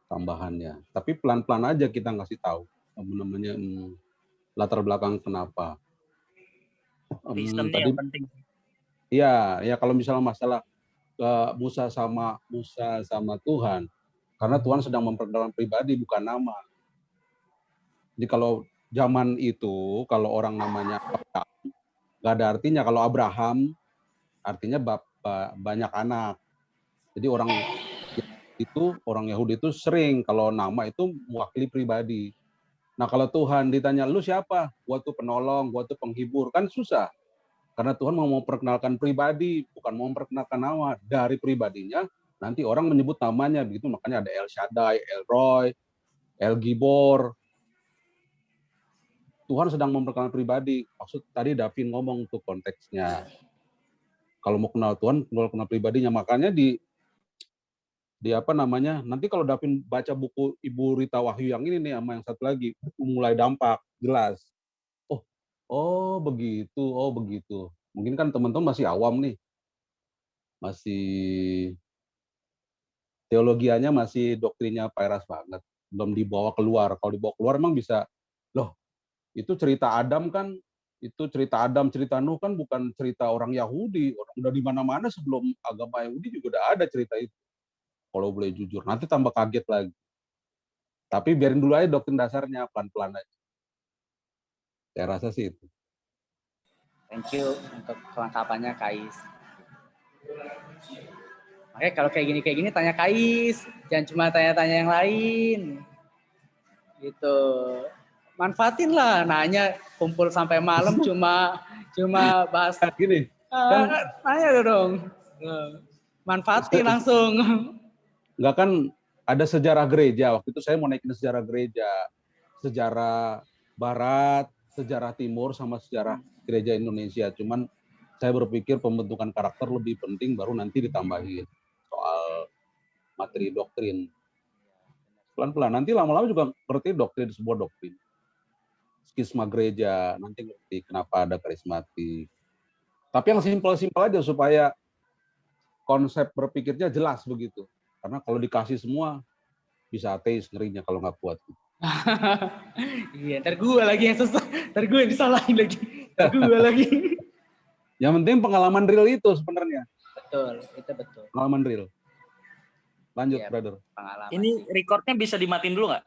[SPEAKER 7] tambahannya. Tapi pelan-pelan aja kita ngasih tahu namanya latar belakang kenapa.
[SPEAKER 6] Sistemnya yang penting.
[SPEAKER 7] Iya, ya kalau misalnya masalah ke Musa sama Tuhan, karena Tuhan sedang memperkenalkan pribadi bukan nama. Jadi kalau zaman itu kalau orang namanya Abraham, nggak ada artinya. Kalau Abraham artinya banyak anak. Jadi orang Yahudi itu sering kalau nama itu mewakili pribadi. Nah kalau Tuhan ditanya, lu siapa? Gua tuh penolong, gua tuh penghibur, kan susah. Karena Tuhan mau memperkenalkan pribadi, bukan mau memperkenalkan nama. Dari pribadinya, nanti orang menyebut namanya, begitu. Makanya ada El Shaddai, El Roy, El Gibor. Tuhan sedang memperkenalkan pribadi. Maksud tadi Davin ngomong tuh konteksnya. Kalau mau kenal Tuhan, kenal pribadinya. Makanya di apa namanya, nanti kalau Davin baca buku Ibu Rita Wahyu yang ini nih, sama yang satu lagi, buku Mulai Dampak, jelas. Oh begitu. Mungkin kan teman-teman masih awam nih. Masih teologianya masih doktrinnya Pairas banget. Belum dibawa keluar. Kalau dibawa keluar emang bisa, loh itu cerita Adam kan, itu cerita Adam, cerita Nuh kan bukan cerita orang Yahudi. Orang udah di mana-mana sebelum agama Yahudi juga udah ada cerita itu. Kalau boleh jujur. Nanti tambah kaget lagi. Tapi biarin dulu aja doktrin dasarnya, pelan-pelan aja. Saya rasa sih itu.
[SPEAKER 5] Thank you untuk kelengkapannya Kais. Makanya kalau kayak gini tanya Kais, jangan cuma tanya-tanya yang lain. Gitu. Manfaatin lah, nanya kumpul sampai malam cuma bahas
[SPEAKER 7] gini.
[SPEAKER 5] Nanya dong. Manfaatin langsung.
[SPEAKER 7] Enggak kan ada sejarah gereja. Waktu itu saya mau naikin sejarah gereja. Sejarah Barat, sejarah Timur, sama sejarah gereja Indonesia. Cuman saya berpikir pembentukan karakter lebih penting, baru nanti ditambahin soal materi doktrin. Pelan-pelan. Nanti lama-lama juga ngerti doktrin, sebuah doktrin. Skisma gereja, nanti ngerti kenapa ada karismatik. Tapi yang simpel-simpel aja supaya konsep berpikirnya jelas begitu. Karena kalau dikasih semua, bisa ateis ngerinya kalau nggak kuat.
[SPEAKER 5] Iya, ntar gue lagi yang susah. Ntar gue yang disalahin lagi. Ntar gue lagi.
[SPEAKER 7] Yang penting pengalaman real itu sebenarnya.
[SPEAKER 5] Betul, itu betul.
[SPEAKER 7] Pengalaman real. Lanjut,
[SPEAKER 5] ya,
[SPEAKER 7] brother.
[SPEAKER 6] Ini recordnya bisa dimatiin dulu nggak?